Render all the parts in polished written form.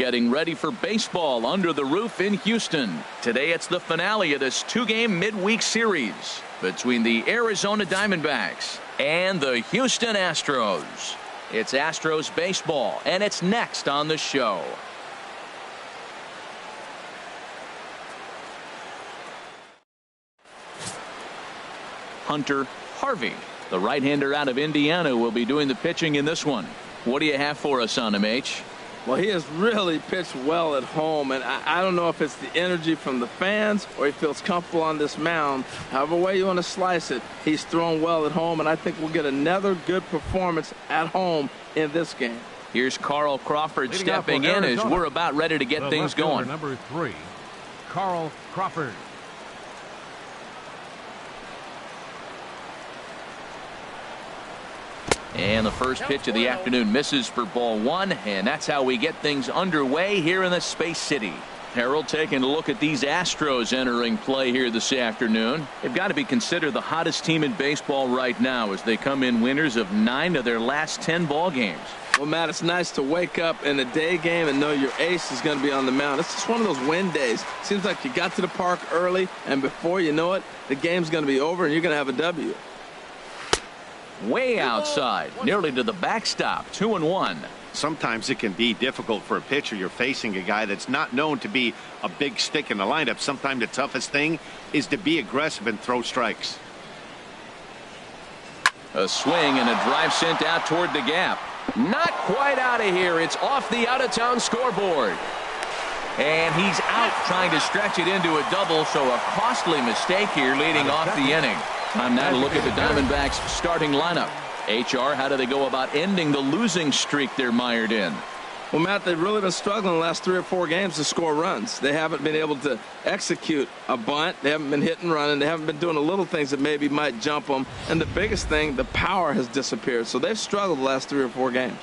getting ready for baseball under the roof in Houston. Today it's the finale of this two-game midweek series between the Arizona Diamondbacks and the Houston Astros. It's Astros baseball, and it's next on the show. Hunter Harvey, the right-hander out of Indiana, will be doing the pitching in this one. What do you have for us on him, H? Well, he has really pitched well at home, and I don't know if it's the energy from the fans or he feels comfortable on this mound. However way you want to slice it, he's thrown well at home, and I think we'll get another good performance at home in this game. Here's Carl Crawford stepping in as we're about ready to get things going. Number 3, Carl Crawford. And the first pitch of the afternoon misses for ball one, and that's how we get things underway here in the Space City. Harold, taking a look at these Astros entering play here this afternoon. They've got to be considered the hottest team in baseball right now as they come in winners of 9 of their last 10 ball games. Well, Matt, it's nice to wake up in a day game and know your ace is going to be on the mound. It's just one of those win days. Seems like you got to the park early, and before you know it, the game's going to be over and you're going to have a W. Way outside, nearly to the backstop, 2-1. Sometimes it can be difficult for a pitcher. You're facing a guy that's not known to be a big stick in the lineup. Sometimes the toughest thing is to be aggressive and throw strikes. A swing and a drive sent out toward the gap. Not quite out of here. It's off the out-of-town scoreboard. And he's out trying to stretch it into a double, so a costly mistake here leading off the inning. Time now to look at the Diamondbacks starting lineup. HR, how do they go about ending the losing streak they're mired in? Well, Matt, they've really been struggling the last 3 or 4 games to score runs. They haven't been able to execute a bunt. They haven't been hitting and running. They haven't been doing the little things that maybe might jump them. And the biggest thing, the power has disappeared. So they've struggled the last 3 or 4 games.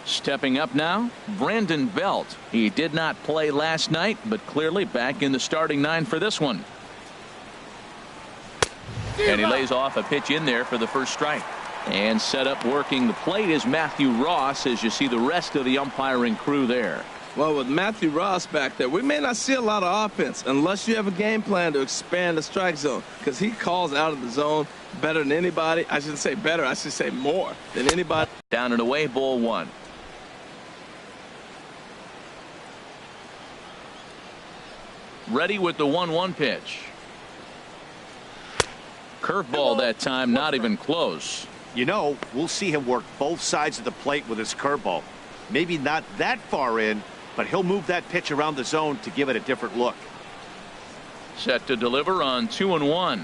Stepping up now, Brandon Belt. He did not play last night, but clearly back in the starting 9 for this one. And he lays off a pitch in there for the first strike. And set up working the plate is Matthew Ross, as you see the rest of the umpiring crew there. Well, with Matthew Ross back there, we may not see a lot of offense unless you have a game plan to expand the strike zone, because he calls out of the zone better than anybody. I shouldn't say better, I should say more than anybody. Down and away, ball 1. Ready with the 1-1 pitch. Curveball that time, not even close. You know, we'll see him work both sides of the plate with his curveball. Maybe not that far in, but he'll move that pitch around the zone to give it a different look. Set to deliver on 2-1.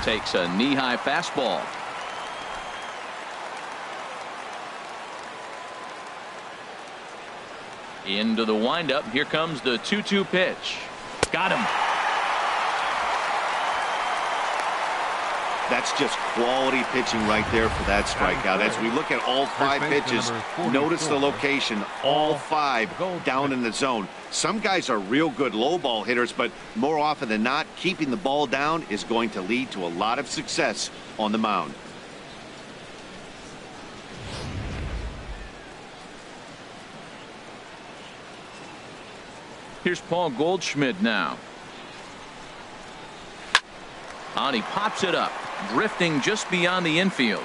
Takes a knee-high fastball. Into the windup. Here comes the 2-2 pitch. Got him. That's just quality pitching right there for that strikeout. As we look at all 5 pitches, notice the location, all 5 down in the zone. Some guys are real good low ball hitters, but more often than not, keeping the ball down is going to lead to a lot of success on the mound. Here's Paul Goldschmidt now. And he pops it up, drifting just beyond the infield.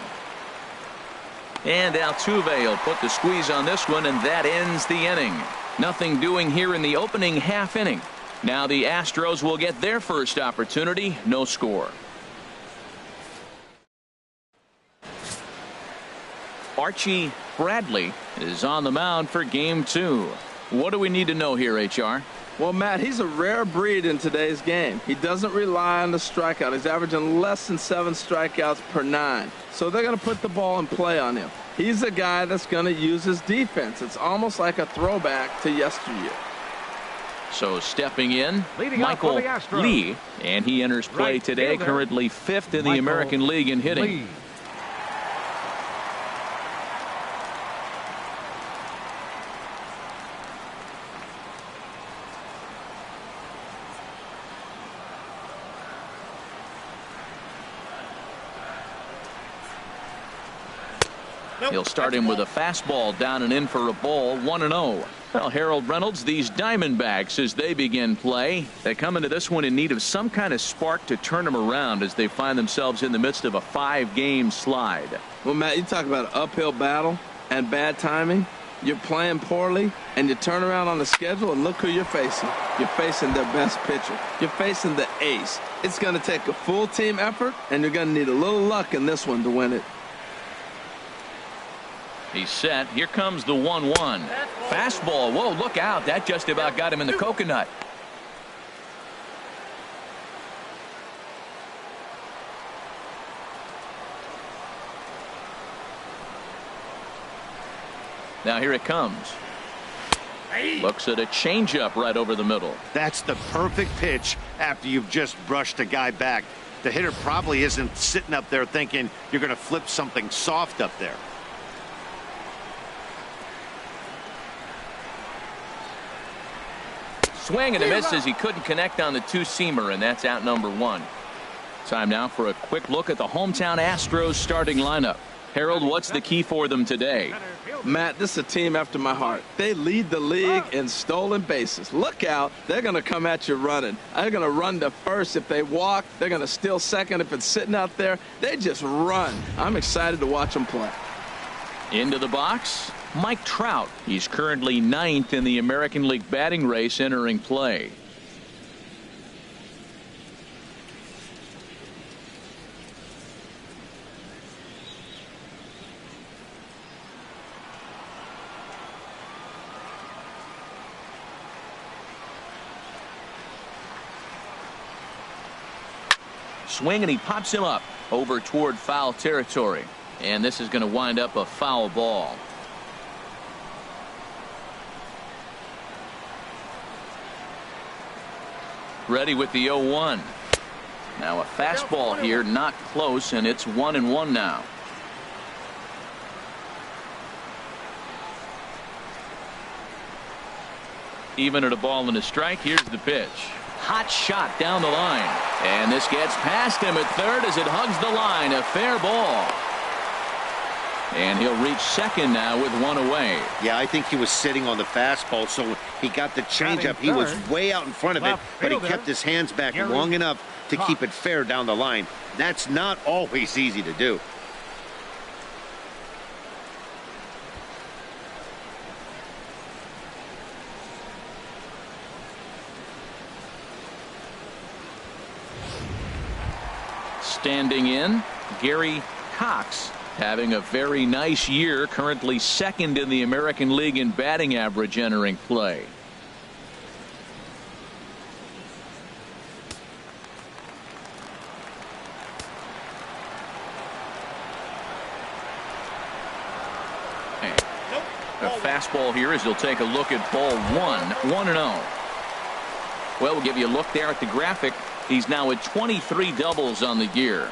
And Altuve will put the squeeze on this one, and that ends the inning. Nothing doing here in the opening half inning. Now the Astros will get their first opportunity. No score. Archie Bradley is on the mound for game 2. What do we need to know here, HR? Well, Matt, he's a rare breed in today's game. He doesn't rely on the strikeout. He's averaging less than 7 strikeouts per 9. So they're going to put the ball in play on him. He's a guy that's going to use his defense. It's almost like a throwback to yesteryear. So stepping in, Leading Michael Lee, and he enters play Right today, fielder, currently 5th in the Michael American League in hitting. Lee. He'll start him with a fastball down and in for a ball, 1-0. Well, Harold Reynolds, these Diamondbacks, as they begin play, they come into this one in need of some kind of spark to turn them around as they find themselves in the midst of a 5-game slide. Well, Matt, you talk about an uphill battle and bad timing. You're playing poorly, and you turn around on the schedule, and look who you're facing. You're facing their best pitcher. You're facing the ace. It's going to take a full team effort, and you're going to need a little luck in this one to win it. He's set. Here comes the 1-1. Fastball. Whoa, look out. That just about got him in the coconut. Now here it comes. Looks at a changeup right over the middle. That's the perfect pitch after you've just brushed a guy back. The hitter probably isn't sitting up there thinking you're going to flip something soft up there. Swing and a miss as he couldn't connect on the two-seamer, and that's out number 1. Time now for a quick look at the hometown Astros starting lineup. Harold, what's the key for them today? Matt, this is a team after my heart. They lead the league in stolen bases. Look out. They're going to come at you running. They're going to run to first if they walk. They're going to steal second if it's sitting out there. They just run. I'm excited to watch them play. Into the box, Mike Trout. He's currently 9th in the American League batting race entering play. Swing, and he pops him up over toward foul territory. And this is going to wind up a foul ball. Ready with the 0-1. Now a fastball here, not close, and it's 1-1 now. Even at a ball and a strike, here's the pitch. Hot shot down the line. And this gets past him at third as it hugs the line. A fair ball. And he'll reach second now with one away. Yeah, I think he was sitting on the fastball, so he got the changeup. He was way out in front of it, but he kept his hands back long enough to keep it fair down the line. That's not always easy to do. Standing in, Gary Cox, having a very nice year, currently 2nd in the American League in batting average entering play. A fastball here as he'll take a look at ball 1-0. Well, we'll give you a look there at the graphic. He's now at 23 doubles on the year.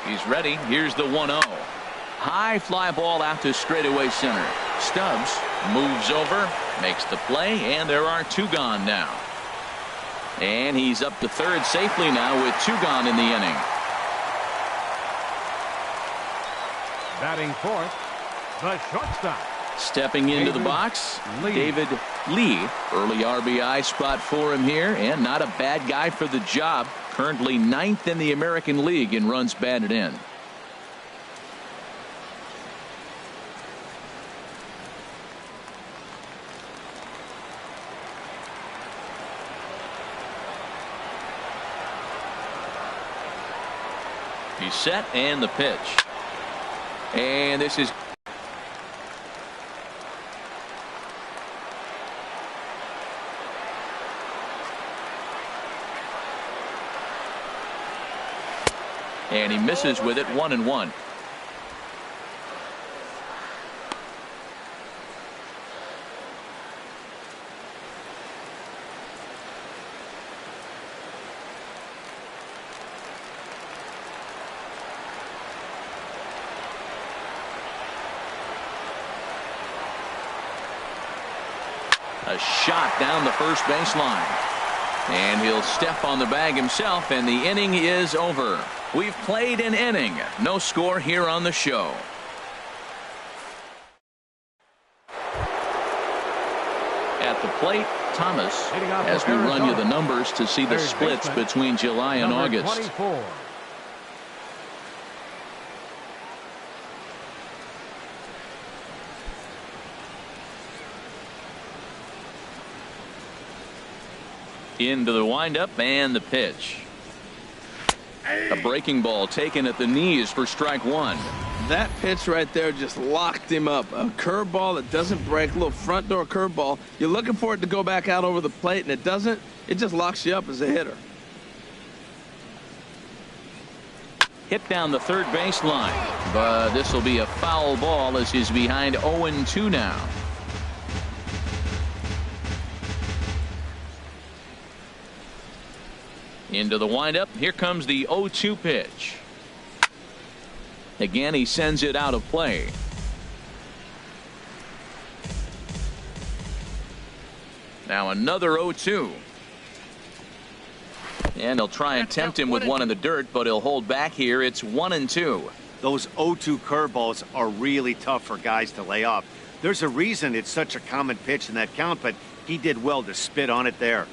He's ready. Here's the 1-0. High fly ball out to straightaway center. Stubbs moves over, makes the play, and there are 2 gone now. And he's up to third safely now with 2 gone in the inning. Batting fourth, the shortstop. Stepping into the box, David Lee. Early RBI spot for him here, and not a bad guy for the job. Currently 9th in the American League in runs batted in. He's set, and the pitch. And this is and he misses with it. 1-1. A shot down the first baseline. And he'll step on the bag himself, and the inning is over. We've played an inning. No score here on the show. At the plate, Thomas, as we run you the numbers to see the splits between July and August. 24. Into the windup and the pitch. A breaking ball taken at the knees for strike one. That pitch right there just locked him up. A curveball that doesn't break, a little front door curveball. You're looking for it to go back out over the plate, and it doesn't. It just locks you up as a hitter. Hit down the third baseline, but this will be a foul ball as he's behind 0-2 now. Into the windup. Here comes the 0-2 pitch. Again, he sends it out of play. Now another 0-2. And he'll try and tempt him with one in the dirt, but he'll hold back here. It's 1-2. Those 0-2 curveballs are really tough for guys to lay off. There's a reason it's such a common pitch in that count, but he did well to spit on it there.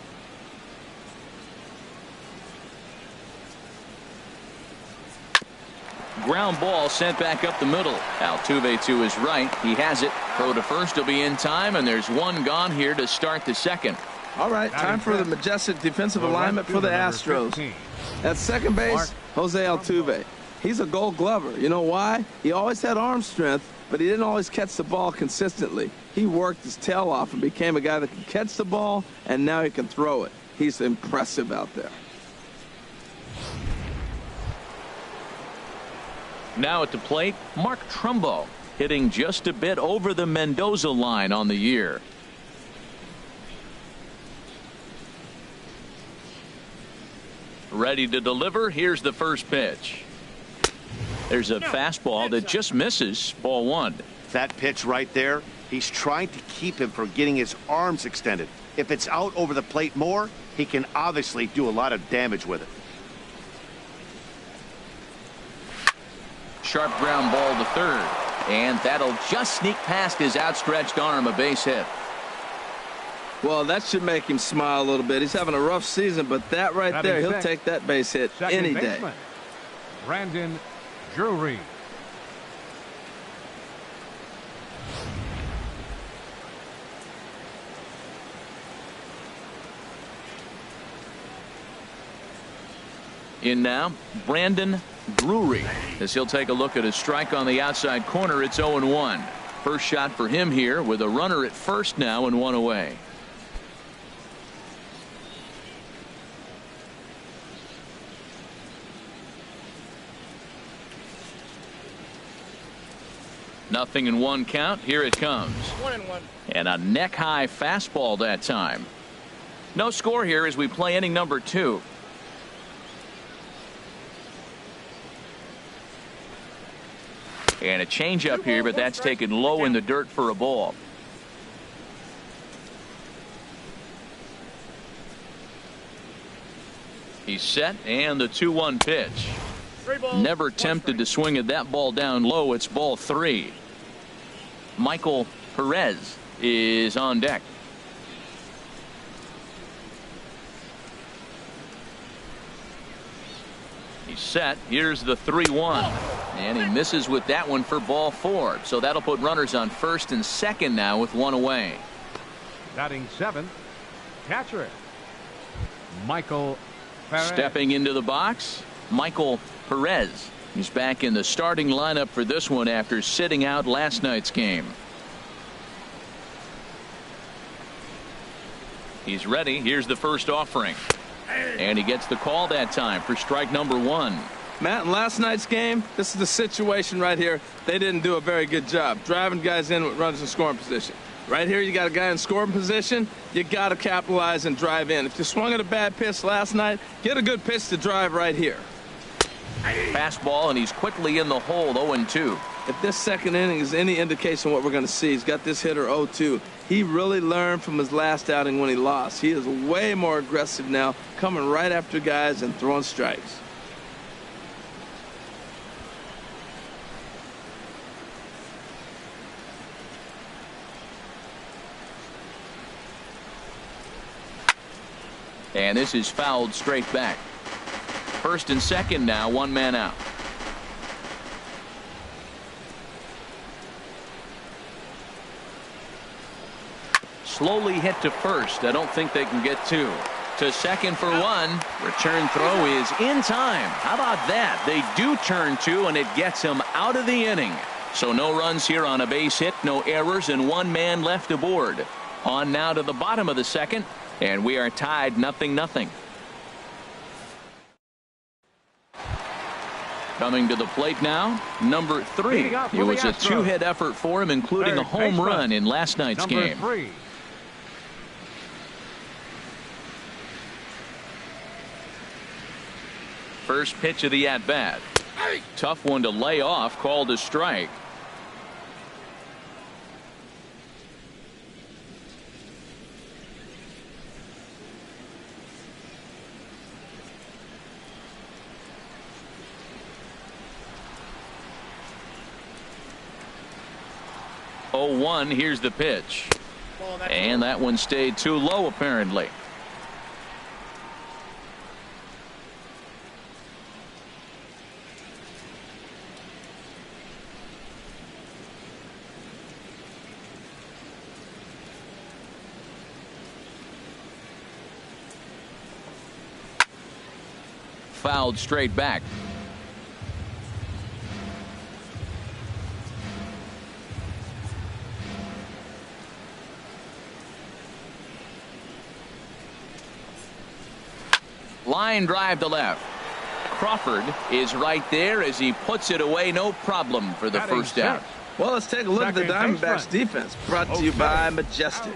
Ground ball sent back up the middle. Altuve to his right. He has it. Throw to first will be in time, and there's one gone here to start the second. All right, time for the majestic defensive alignment for the Astros. At second base, Jose Altuve. He's a Gold Glover. You know why? He always had arm strength, but he didn't always catch the ball consistently. He worked his tail off and became a guy that can catch the ball, and now he can throw it. He's impressive out there. Now at the plate, Mark Trumbo, hitting just a bit over the Mendoza line on the year. Ready to deliver. Here's the first pitch. There's a fastball that just misses. Ball one. That pitch right there, he's trying to keep him from getting his arms extended. If it's out over the plate more, he can obviously do a lot of damage with it. Sharp ground ball to third, and that'll just sneak past his outstretched arm. A base hit. Well, that should make him smile a little bit. He's having a rough season, but that right there, he'll take that base hit any day. Brandon Drury. In now, Brandon Drury, as he'll take a look at a strike on the outside corner. It's 0-1. First shot for him here with a runner at first now and one away. Nothing in one count. Here it comes. 1-1. And a neck high fastball that time. No score here as we play inning number 2. And a changeup here, but that's taken low in the dirt for a ball. He's set, and the 2-1 pitch. Never tempted to swing at that ball down low. It's ball 3. Michael Perez is on deck. He's set. Here's the 3-1. And he misses with that one for ball 4. So that'll put runners on first and second now with one away. Batting 7th, catcher Michael Perez. Stepping into the box, Michael Perez. He's back in the starting lineup for this one after sitting out last night's game. He's ready. Here's the first offering. And he gets the call that time for strike number 1. Matt, in last night's game, this is the situation right here. They didn't do a very good job driving guys in with runners in scoring position. Right here, you got a guy in scoring position. You got to capitalize and drive in. If you swung at a bad pitch last night, get a good pitch to drive right here. Fastball, and he's quickly in the hole. 0-2. If this second inning is any indication of what we're going to see, he's got this hitter 0-2. He really learned from his last outing when he lost. He is way more aggressive now, coming right after guys and throwing strikes. And this is fouled straight back. First and second now, one man out. Slowly hit to first. I don't think they can get two. To second for one. Return throw is in time. How about that? They do turn two, and it gets him out of the inning. So no runs here on a base hit, no errors, and one man left aboard. On now to the bottom of the second, and we are tied 0-0. Coming to the plate now, number 3. It was a two-hit effort for him, including a home run in last night's game. First pitch of the at-bat. Tough one to lay off, called a strike. Oh, 1, here's the pitch. And that one stayed too low, apparently. Fouled straight back. Line drive to left. Crawford is right there as he puts it away. No problem for the first out. Well, let's take a look at the Diamondbacks defense, brought to you by Majestic.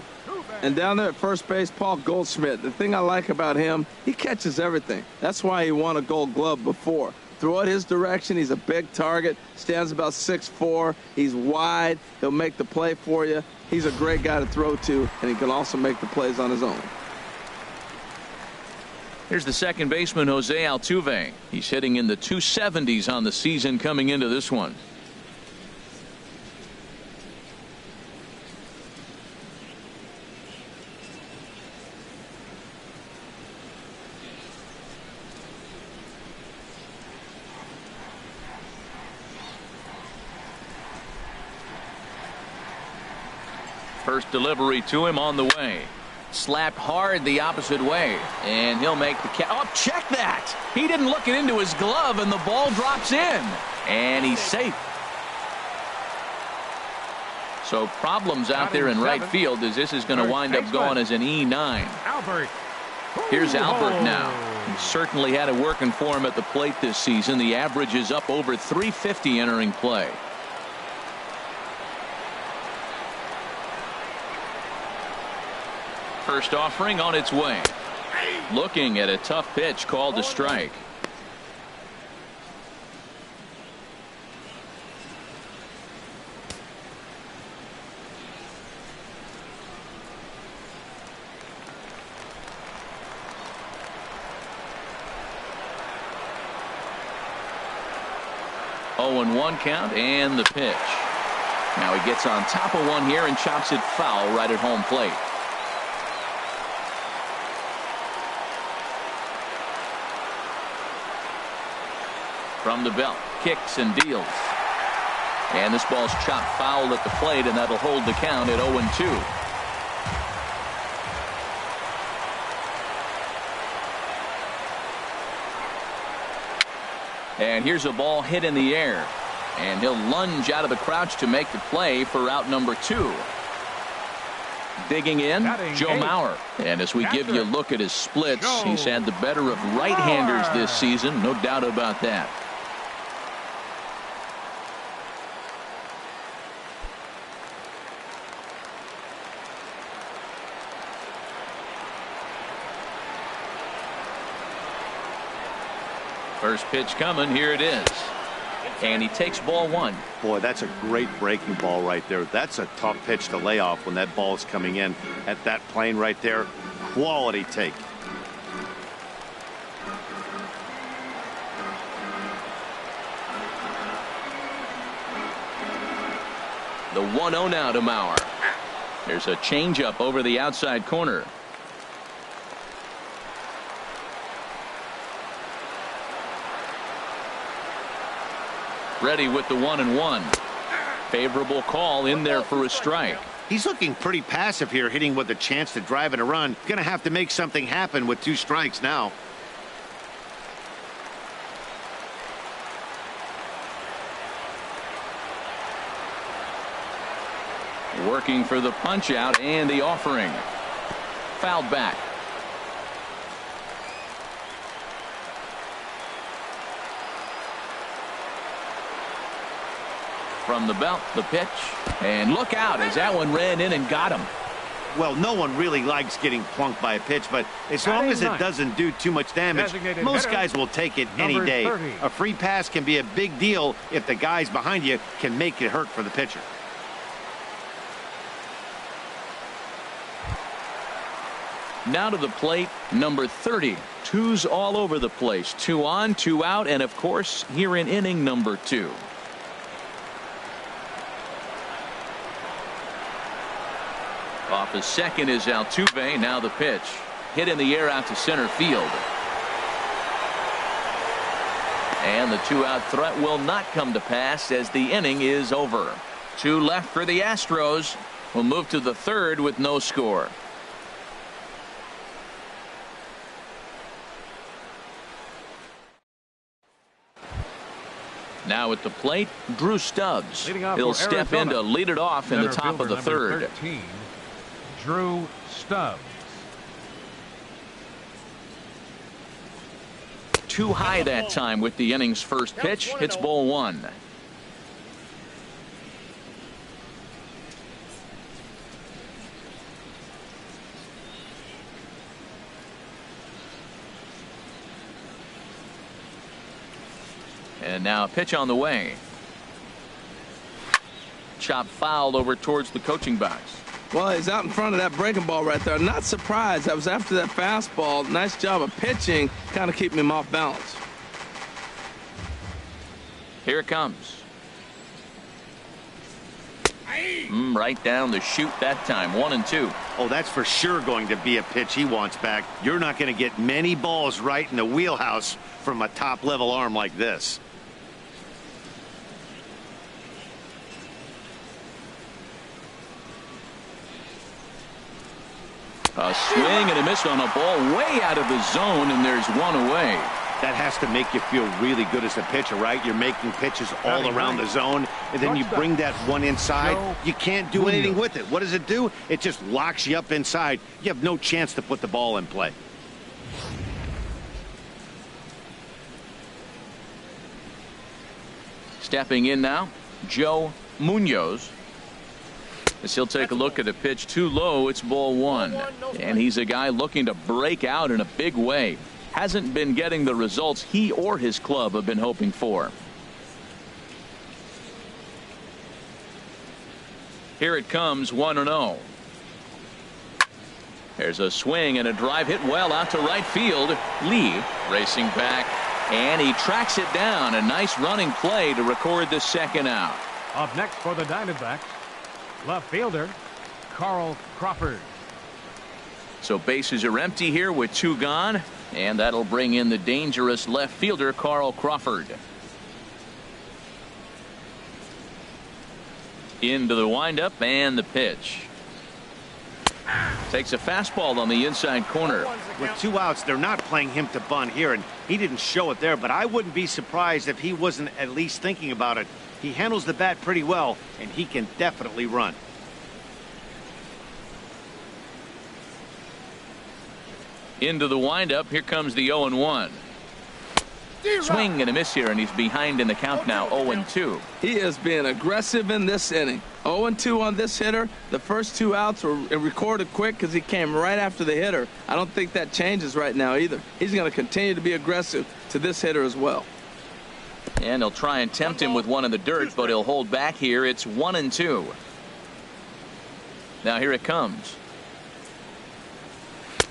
And down there at first base, Paul Goldschmidt. The thing I like about him, he catches everything. That's why he won a Gold Glove before. Throw it his direction. He's a big target. Stands about 6'4". He's wide. He'll make the play for you. He's a great guy to throw to, and he can also make the plays on his own. Here's the second baseman, Jose Altuve. He's hitting in the 270s on the season coming into this one. First delivery to him on the way. Slapped hard the opposite way, and he'll make the catch. Oh, check that! He didn't look it into his glove, and the ball drops in, and he's safe. So problems out there in right field, as this is going to wind up going as an E9. Here's Albert now. He certainly had it working for him at the plate this season. The average is up over 350 entering play. First offering on its way. Looking at a tough pitch called a strike. Oh, and 1 count, and the pitch. Now he gets on top of one here and chops it foul right at home plate. From the belt, kicks and deals. And this ball's chopped foul at the plate, and that'll hold the count at 0-2. And here's a ball hit in the air. And he'll lunge out of the crouch to make the play for out number 2. Digging in, Joe Mauer. And as we give you a look at his splits, he's had the better of right-handers this season, no doubt about that. First pitch coming. Here it is. And he takes ball one. Boy, that's a great breaking ball right there. That's a tough pitch to lay off when that ball is coming in at that plane right there. Quality take. The 1-0 now to Mauer. There's a changeup over the outside corner. Ready with the 1-1. Favorable call in there for a strike. He's looking pretty passive here, hitting with a chance to drive in a run. Going to have to make something happen with 2 strikes now. Working for the punch out and the offering. Fouled back. From the belt, the pitch, and look out as that one ran in and got him. Well, no one really likes getting plunked by a pitch, but as long as it doesn't do too much damage, most guys will take it any day. A free pass can be a big deal if the guys behind you can make it hurt for the pitcher. Now to the plate, number 30. 2's all over the place. 2 on, 2 out, and of course, here in inning number 2. Off his second is Altuve. Now the pitch. Hit in the air out to center field. And the 2-out threat will not come to pass as the inning is over. 2 left for the Astros. We'll move to the 3rd with no score. Now at the plate, Drew Stubbs. He'll step in to lead it off in the top of the 3rd. 13, Drew Stubbs. Too high that time with the inning's first pitch. Hits ball 1. And now a pitch on the way. Chop fouled over towards the coaching box. Well, he's out in front of that breaking ball right there. Not surprised. That was after that fastball. Nice job of pitching, kind of keeping him off balance. Here it comes. Right down the chute that time. 1-2. Oh, that's for sure going to be a pitch he wants back. You're not going to get many balls right in the wheelhouse from a top-level arm like this. A swing and a miss on a ball way out of the zone, and there's 1 away. That has to make you feel really good as a pitcher, right? You're making pitches all around the zone, and then you bring that one inside. You can't do anything with it. What does it do? It just locks you up inside. You have no chance to put the ball in play. Stepping in now, Joe Munoz. As he'll take a look at a pitch too low. It's ball 1. And he's a guy looking to break out in a big way. Hasn't been getting the results he or his club have been hoping for. Here it comes, 1-0. There's a swing and a drive hit well out to right field. Lee racing back, and he tracks it down. A nice running play to record the 2nd out. Up next for the Diamondbacks, left fielder Carl Crawford. So bases are empty here with 2 gone, and that'll bring in the dangerous left fielder Carl Crawford. Into the windup and the pitch. Takes a fastball on the inside corner. With 2 outs, they're not playing him to bunt here, and he didn't show it there, but I wouldn't be surprised if he wasn't at least thinking about it. He handles the bat pretty well, and he can definitely run. Into the windup. Here comes the 0-1. Swing and a miss here, and he's behind in the count now. 0-2. He is being aggressive in this inning. 0-2 on this hitter. The first 2 outs were recorded quick because he came right after the hitter. I don't think that changes right now either. He's going to continue to be aggressive to this hitter as well. And he'll try and tempt him with one in the dirt, but he'll hold back here. It's 1-2. Now here it comes.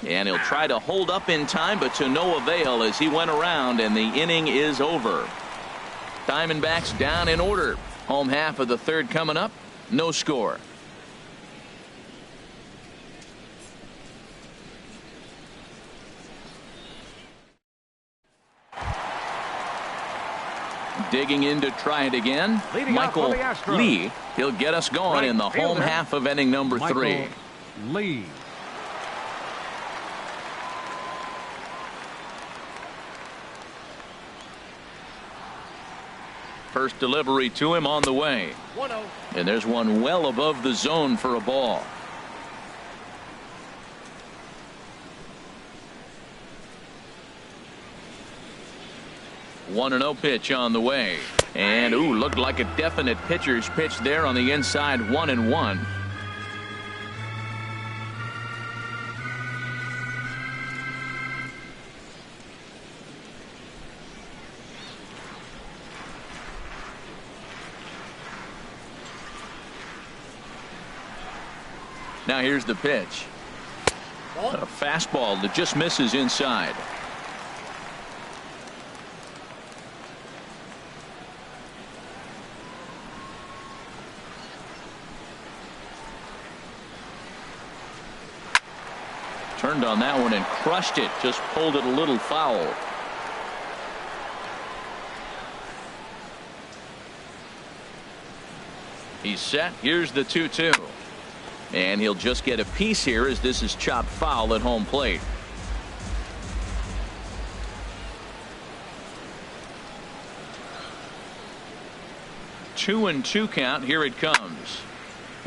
And he'll try to hold up in time, but to no avail as he went around, and the inning is over. Diamondbacks down in order. Home half of the third coming up. No score. Digging in to try it again. Michael Lee. He'll get us going in the home half of inning number 3. Lee. First delivery to him on the way. 1-0. And there's one well above the zone for a ball. One 1-0 pitch on the way. And ooh, looked like a definite pitcher's pitch there on the inside. 1-1. Now here's the pitch. A fastball that just misses inside. Turned on that one and crushed it. Just pulled it a little foul. He's set. Here's the 2-2. And he'll just get a piece here as this is chopped foul at home plate. Two and 2 count. Here it comes.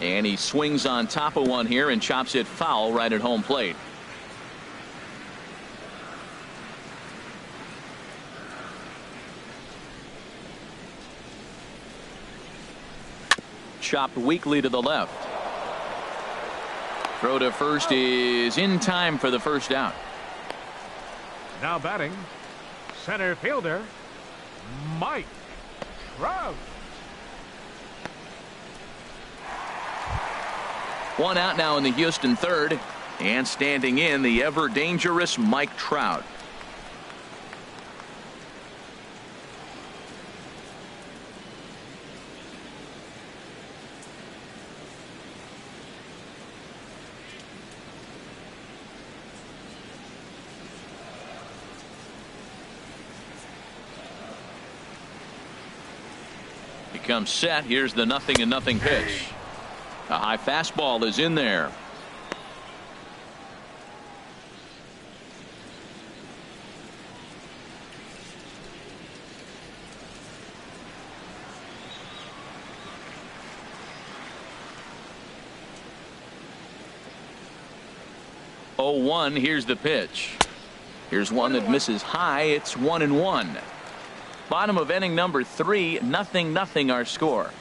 And he swings on top of one here and chops it foul right at home plate. Chopped weakly to the left. Throw to first is in time for the first out. Now batting, center fielder, Mike Trout. One out now in the Houston third. And standing in, the ever dangerous Mike Trout. Comes set. Here's the 0-0 pitch. A high fastball is in there. Oh, 1. Here's the pitch. Here's one that misses high. It's 1-1. Bottom of inning number 3, 0-0 our score.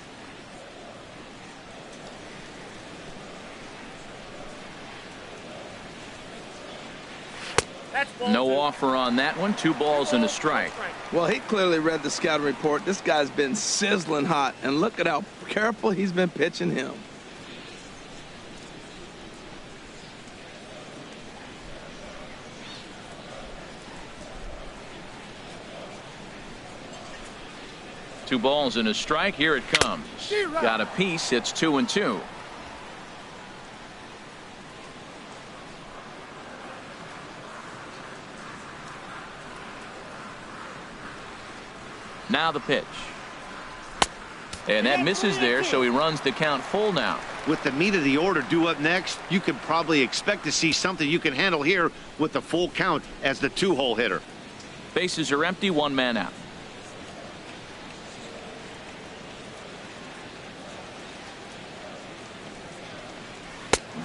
No offer on that one. 2 balls and a strike. Well, he clearly read the scouting report. This guy's been sizzling hot, and look at how careful he's been pitching him. Two balls and a strike. Here it comes. Got a piece. It's 2-2. Now the pitch. And that misses there, so he runs the count full now. With the meat of the order due up next, you could probably expect to see something you can handle here with the full count as the 2-hole hitter. Bases are empty. 1 man out.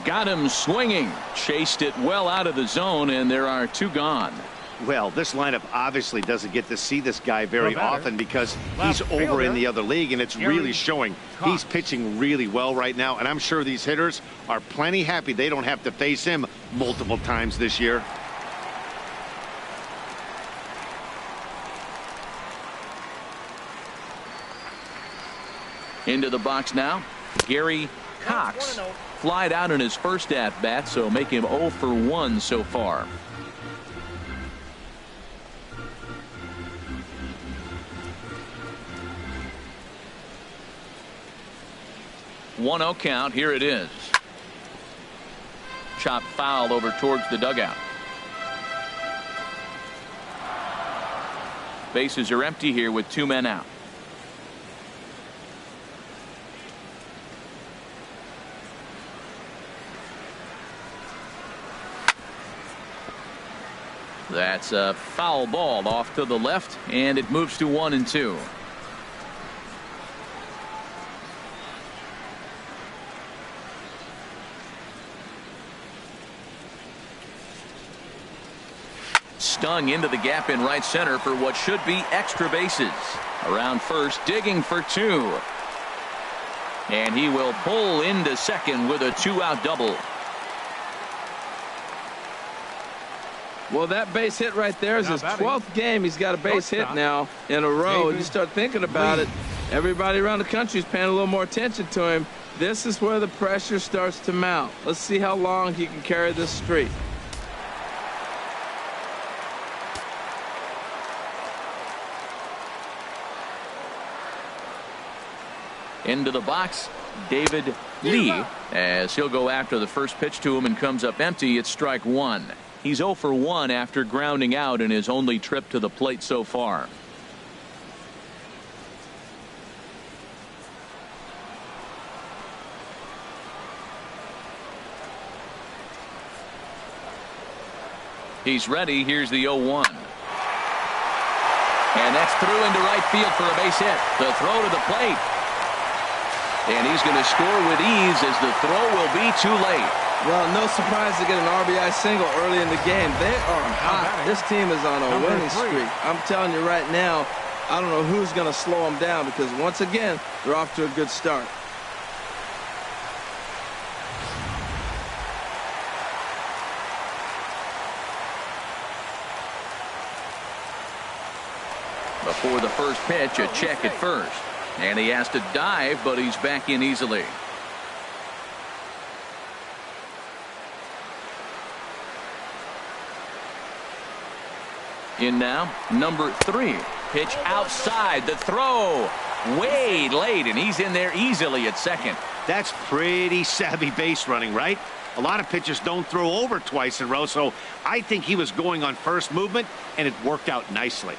Got him swinging. Chased it well out of the zone, and there are 2 gone. Well, this lineup obviously doesn't get to see this guy very often because he's over in the other league, and it's really showing. He's pitching really well right now, and I'm sure these hitters are plenty happy they don't have to face him multiple times this year. Into the box now, Gary Cox. Flied out in his first at-bat, so make him 0 for 1 so far. One 0 count. Here it is. Chop foul over towards the dugout. Bases are empty here with 2 men out. That's a foul ball off to the left, and it moves to 1-2. Stung into the gap in right center for what should be extra bases. Around first, digging for 2. And he will pull into second with a 2-out double. Well, that base hit right there is his 12th game. He's got a base hit now in a row. You start thinking about it, everybody around the country is paying a little more attention to him. This is where the pressure starts to mount. Let's see how long he can carry this streak. Into the box, David Lee, as he'll go after the first pitch to him and comes up empty. It's strike 1. He's 0 for 1 after grounding out in his only trip to the plate so far. He's ready. Here's the 0-1. And that's through into right field for a base hit. The throw to the plate. And he's going to score with ease as the throw will be too late. Well, no surprise to get an RBI single early in the game. They are hot. This team is on a winning streak. I'm telling you right now, I don't know who's going to slow them down because once again, they're off to a good start. Before the first pitch, a check at first. And he has to dive, but he's back in easily. In now, number 3. Pitch outside. The throw way late, and he's in there easily at second. That's pretty savvy base running, right? A lot of pitchers don't throw over twice in a row, so I think he was going on first movement, and it worked out nicely.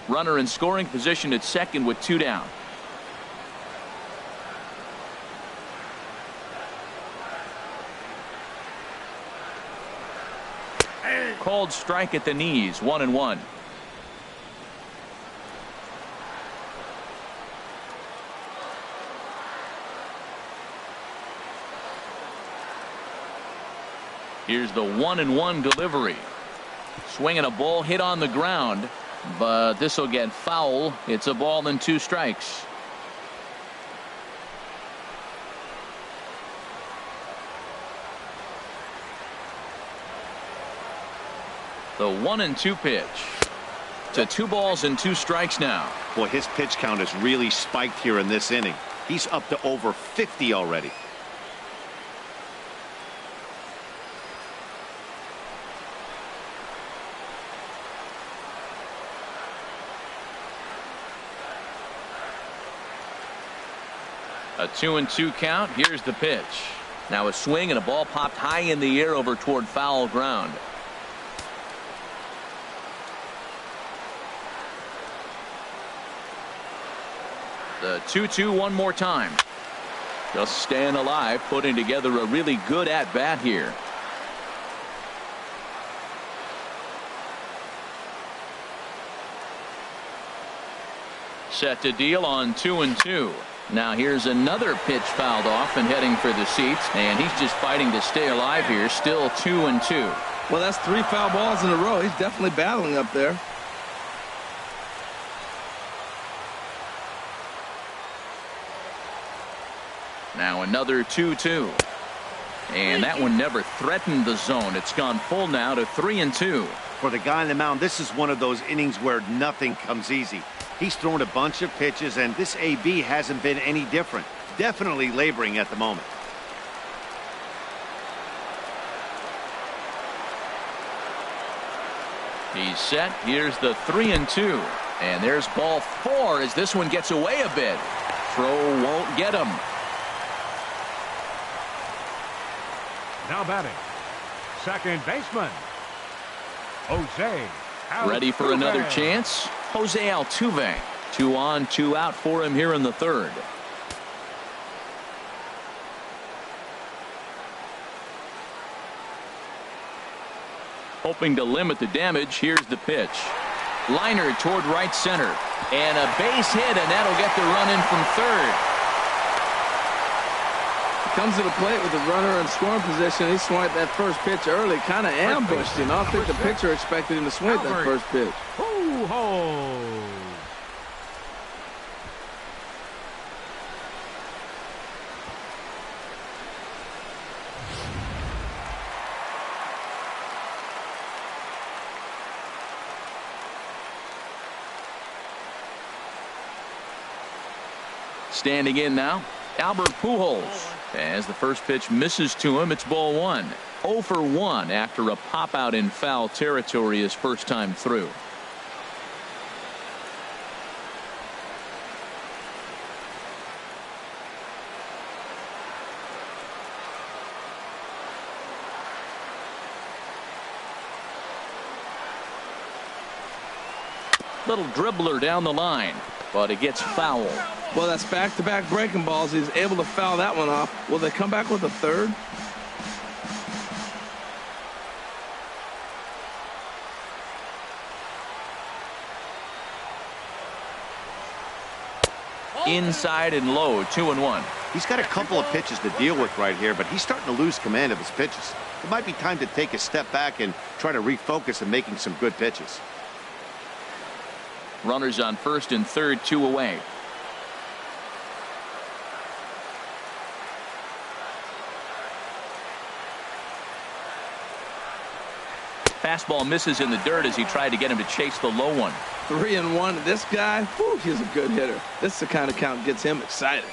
Runner in scoring position at second with 2 down. Called strike at the knees, 1-1. Here's the 1-1 delivery. Swinging a ball hit on the ground, but this will get foul. It's a ball and 2 strikes. The 1-2 pitch to 2 balls and 2 strikes now. Boy, his pitch count has really spiked here in this inning. He's up to over 50 already. A 2-2 count. Here's the pitch. Now a swing and a ball popped high in the air over toward foul ground. The 2-2 one more time. Just staying alive, putting together a really good at-bat here. Set to deal on 2-2. Now here's another pitch fouled off and heading for the seats, and he's just fighting to stay alive here. Still 2-2. Well, that's 3 foul balls in a row. He's definitely battling up there. Now another 2-2. And that one never threatened the zone. It's gone full now to 3-2. For the guy on the mound, this is one of those innings where nothing comes easy. He's thrown a bunch of pitches, and this AB hasn't been any different. Definitely laboring at the moment. He's set. Here's the 3-2. And there's ball 4 as this one gets away a bit. Throw won't get him. Now batting, second baseman, Jose Altuve. Ready for another chance? Jose Altuve. 2 on, 2 out for him here in the third. Hoping to limit the damage. Here's the pitch. Liner toward right center. And a base hit, and that'll get the run in from third. Comes to the plate with the runner in scoring position. He swiped that first pitch early, kind of ambushed him. I don't think the pitcher expected him to swing that first pitch. Ho! Standing in now, Albert Pujols. As the first pitch misses to him, it's ball 1. 0 for 1 after a pop out in foul territory his first time through. Little dribbler down the line, but it gets foul. Well, that's back-to-back breaking balls. He's able to foul that one off. Will they come back with a third? Inside and low, 2-1. He's got a couple of pitches to deal with right here, but he's starting to lose command of his pitches. It might be time to take a step back and try to refocus on making some good pitches. Runners on first and third, 2 away. Fastball misses in the dirt as he tried to get him to chase the low one. 3-1. This guy, whew, he's a good hitter. This is the kind of count gets him excited.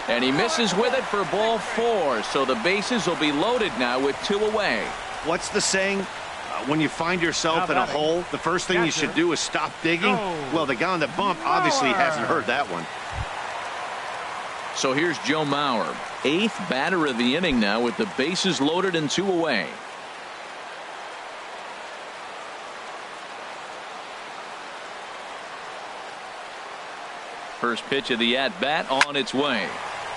And he misses with it for ball 4. So the bases will be loaded now with 2 away. What's the saying? When you find yourself in a hole, the first thing you should do is stop digging. Well, the guy on the bump obviously hasn't heard that one. So here's Joe Mauer, 8th batter of the inning now with the bases loaded and 2 away. First pitch of the at-bat on its way.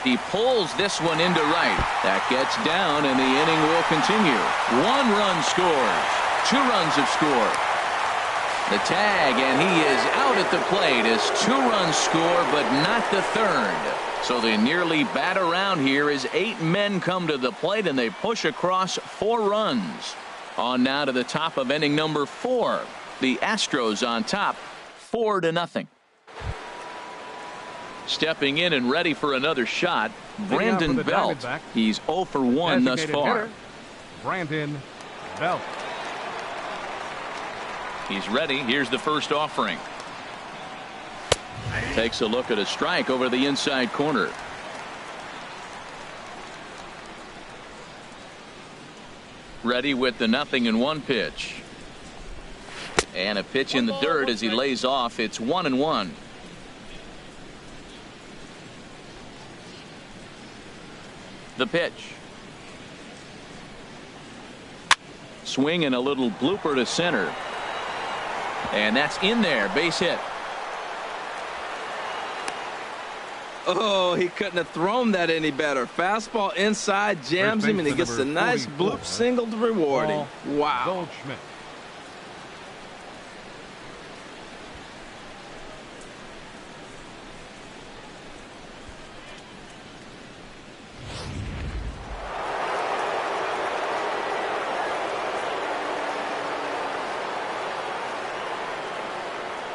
He pulls this one into right. That gets down, and the inning will continue. 1 run scores. 2 runs have scored. The tag, and he is out at the plate as 2 runs score, but not the third. So they nearly bat around here as 8 men come to the plate, and they push across 4 runs. On now to the top of inning number 4. The Astros on top, 4-0. Stepping in and ready for another shot, Brandon Belt. He's 0 for 1 thus far. Brandon Belt. He's ready. Here's the first offering. Takes a look at a strike over the inside corner. Ready with the 0-1 pitch. And a pitch in the dirt as he lays off. It's 1-1. The pitch. Swing and a little blooper to center. And that's in there. Base hit. Oh, he couldn't have thrown that any better. Fastball inside, jams him, and he gets a nice bloop single to reward him. Wow. Goldschmidt.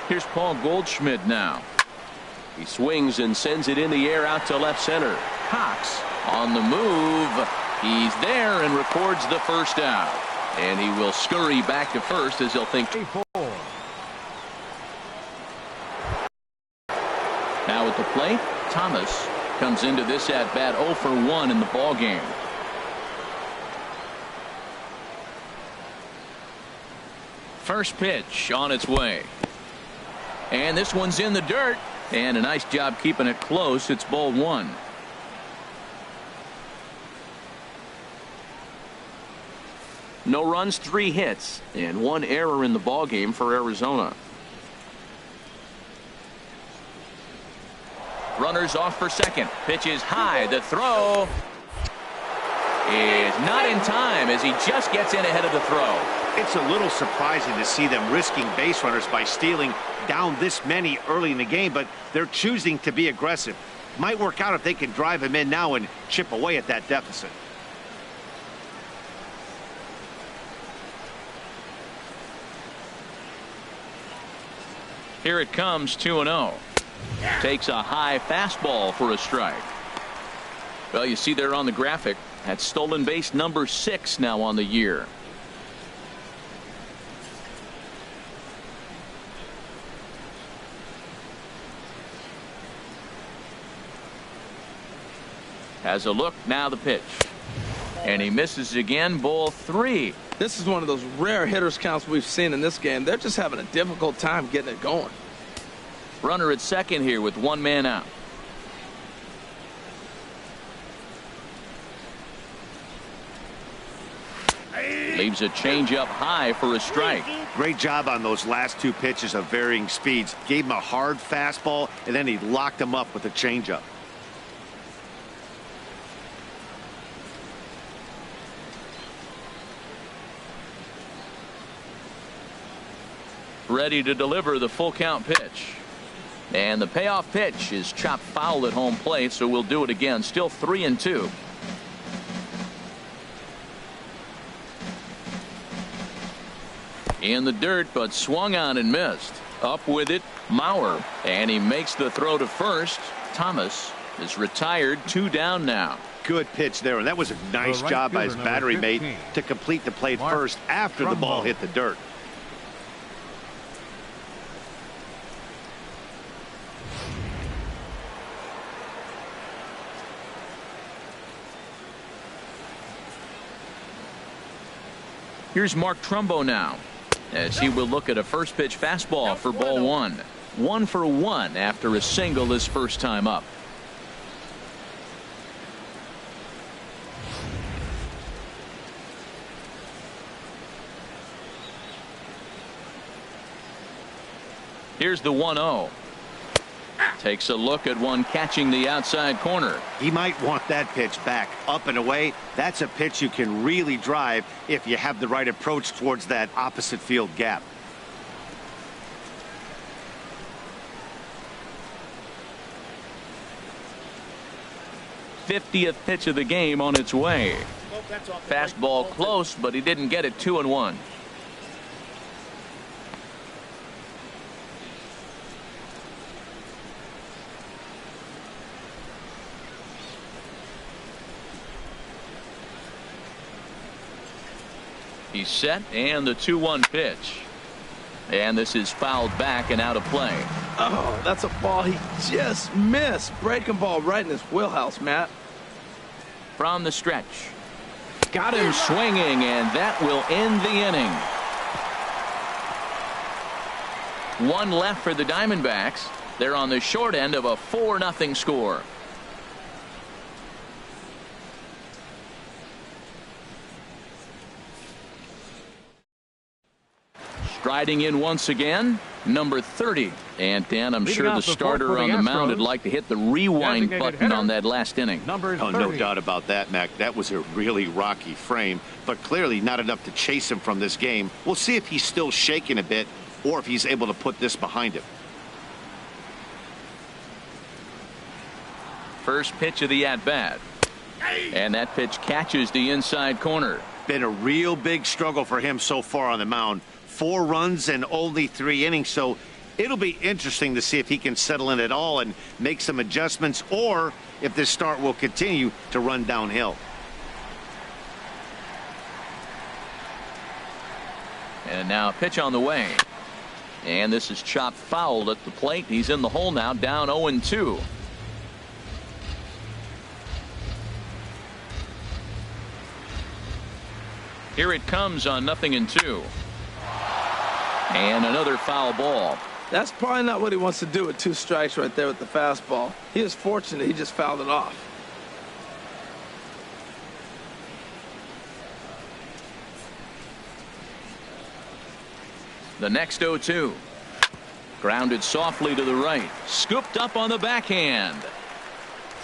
Here's Paul Goldschmidt now. He swings and sends it in the air out to left center. Cox on the move. He's there and records the first out. And he will scurry back to first as he'll think. Now at the plate, Thomas comes into this at bat 0 for 1 in the ball game. First pitch on its way. And this one's in the dirt. And a nice job keeping it close. It's ball 1. No runs, 3 hits, and 1 error in the ball game for Arizona. Runners off for second. Pitch is high. The throw is not in time as he just gets in ahead of the throw. It's a little surprising to see them risking base runners by stealing down this many early in the game, but they're choosing to be aggressive. Might work out if they can drive him in now and chip away at that deficit. Here it comes, 2-0. Takes a high fastball for a strike. Well, you see there on the graphic, that's stolen base number 6 now on the year. Has a look, now the pitch. And he misses again, ball 3. This is one of those rare hitters counts we've seen in this game. They're just having a difficult time getting it going. Runner at second here with 1 man out. Leaves a changeup high for a strike. Great job on those last 2 pitches of varying speeds. Gave him a hard fastball, and then he locked him up with a changeup. Ready to deliver the full count pitch. And the payoff pitch is chopped foul at home plate, so we'll do it again. Still 3-2. In the dirt, but swung on and missed. Up with it, Mauer. And he makes the throw to first. Thomas is retired, 2 down now. Good pitch there, and that was a nice job by his battery mate to complete the play first after the ball hit the dirt. Here's Mark Trumbo now, as he will look at a first pitch fastball for ball 1. 1 for 1 after a single his first time up. Here's the 1-0. Takes a look at one catching the outside corner. He might want that pitch back up and away. That's a pitch you can really drive if you have the right approach towards that opposite field gap. '50th pitch of the game on its way. Fastball close, but he didn't get it. 2-1. He's set, and the 2-1 pitch. And this is fouled back and out of play. Oh, that's a ball he just missed. Breaking ball right in his wheelhouse, Matt. From the stretch. Got him swinging, and that will end the inning. 1 left for the Diamondbacks. They're on the short end of a 4-0 score. Striding in once again, number 30. And Dan, I'm sure the starter on the mound would like to hit the rewind button on that last inning. Oh, no doubt about that, Mac. That was a really rocky frame, but clearly not enough to chase him from this game. We'll see if he's still shaking a bit or if he's able to put this behind him. First pitch of the at-bat. And that pitch catches the inside corner. Been a real big struggle for him so far on the mound. 4 runs and only 3 innings, so It'll be interesting to see if he can settle in at all and make some adjustments, or if this start will continue to run downhill. And now a pitch on the way. And this is chopped foul at the plate. He's in the hole now, down 0-2. Here it comes on 0-2. And another foul ball. That's probably not what he wants to do with 2 strikes right there with the fastball. He is fortunate he just fouled it off. The next 0-2. Grounded softly to the right. Scooped up on the backhand.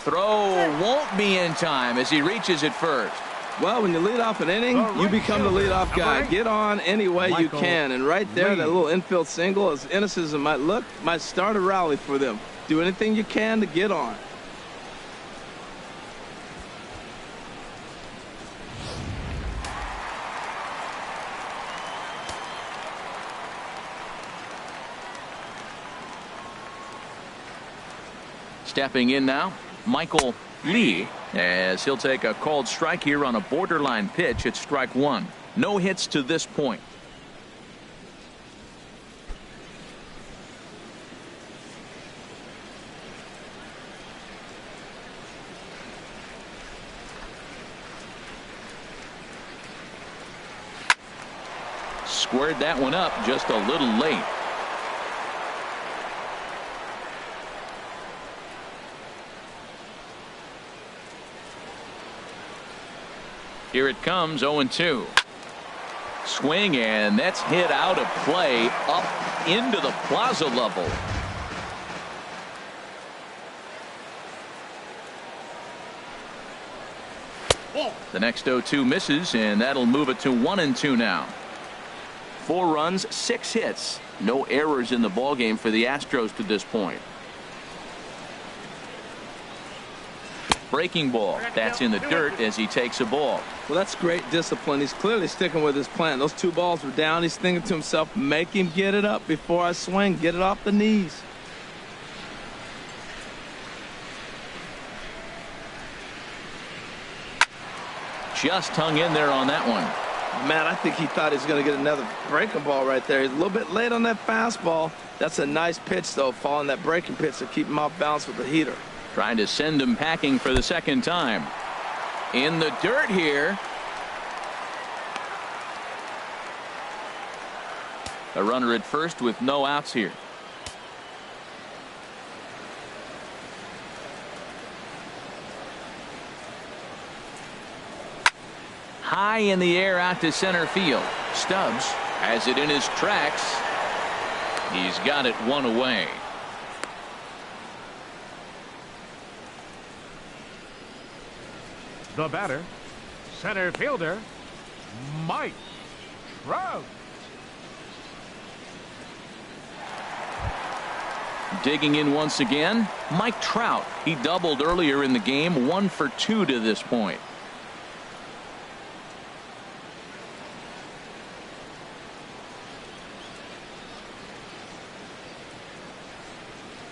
Throw won't be in time as he reaches it first. Well, when you lead off an inning, you become the leadoff guy. Get on any way you can. And right there, that little infield single, as innocent as it might look, might start a rally for them. Do anything you can to get on. Stepping in now, Michael Lee, as he'll take a called strike here on a borderline pitch at strike 1. No hits to this point. Squared that one up just a little late. Here it comes, 0-2. Swing, and that's hit out of play up into the plaza level. The next 0-2 misses, and that'll move it to 1-2 now. 4 runs, 6 hits. No errors in the ballgame for the Astros to this point. Breaking ball. That's in the dirt as he takes a ball. Well, that's great discipline. He's clearly sticking with his plan. Those 2 balls were down. He's thinking to himself, make him get it up before I swing. Get it off the knees. Just hung in there on that one. Man, I think he thought he was going to get another breaking ball right there. He's a little bit late on that fastball. That's a nice pitch, though, following that breaking pitch to keep him off balance with the heater. Trying to send him packing for the second time. In the dirt here. A runner at first with no outs here. High in the air out to center field. Stubbs has it in his tracks. He's got it 1 away. The batter, center fielder, Mike Trout. Digging in once again, Mike Trout. He doubled earlier in the game, 1 for 2 to this point.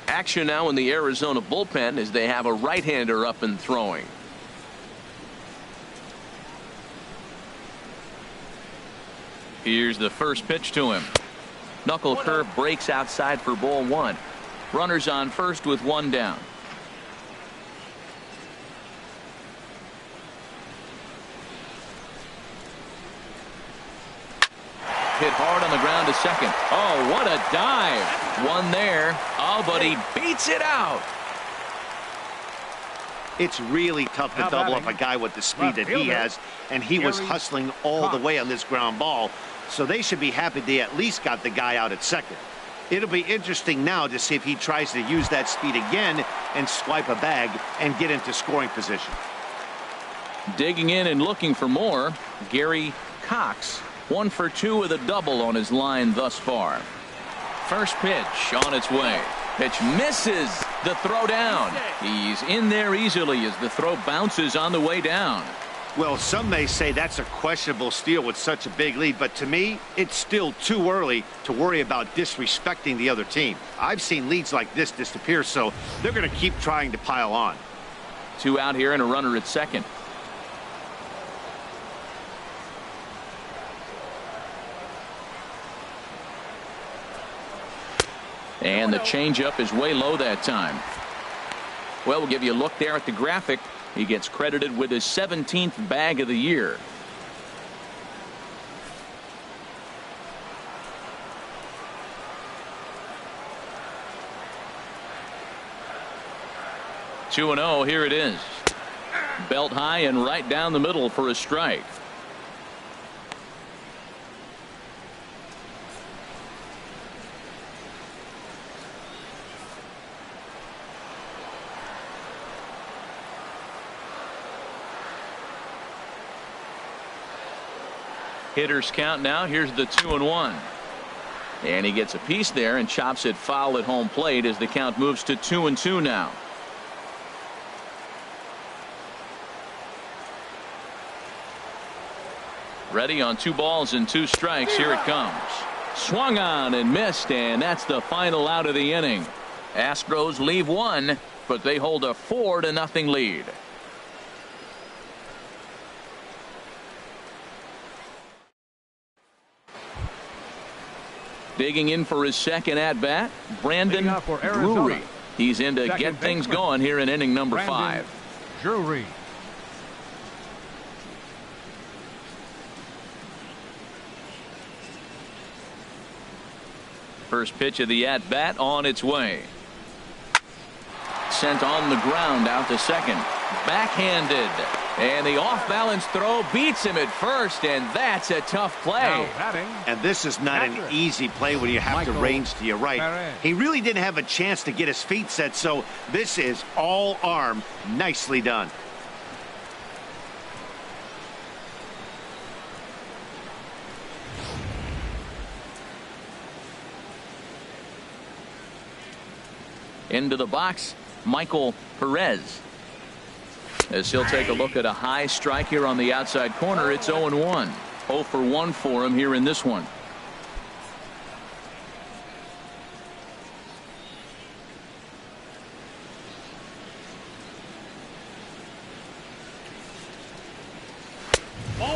Action now in the Arizona bullpen as they have a right-hander up and throwing. Here's the first pitch to him. Knuckle curve breaks outside for ball 1. Runners on first with 1 down. Hit hard on the ground to second. Oh, what a dive. 1 there. Oh, but he beats it out. It's really tough to double up a guy with the speed that he has, and he was hustling all the way on this ground ball, so they should be happy they at least got the guy out at second. It'll be interesting now to see if he tries to use that speed again and swipe a bag and get into scoring position. Digging in and looking for more, Gary Cox. 1 for 2 with a double on his line thus far. First pitch on its way. Pitch misses. The throw down. He's in there easily as the throw bounces on the way down. Well, some may say that's a questionable steal with such a big lead, but to me, it's still too early to worry about disrespecting the other team. I've seen leads like this disappear, so they're going to keep trying to pile on. 2 out here and a runner at second. And the changeup is way low that time. Well, we'll give you a look there at the graphic. He gets credited with his 17th bag of the year. Two and 0. Here it is. Belt high and right down the middle for a strike. Hitters count now. Here's the 2-1. And he gets a piece there and chops it foul at home plate as the count moves to 2-2 now. Ready on 2 balls and 2 strikes. Here it comes. Swung on and missed, and that's the final out of the inning. Astros leave 1, but they hold a 4-0 lead. Digging in for his second at-bat, Brandon Drury. He's in to get things going here in inning number 5. Drury. First pitch of the at-bat on its way. Sent on the ground out to second. Backhanded. And the off-balance throw beats him at first, and that's a tough play. And this is not an easy play when you have to range to your right. He really didn't have a chance to get his feet set, so this is all arm. Nicely done. Into the box, Michael Perez. As he'll take a look at a high strike here on the outside corner. It's 0-1. 0 for 1 for him here in this one.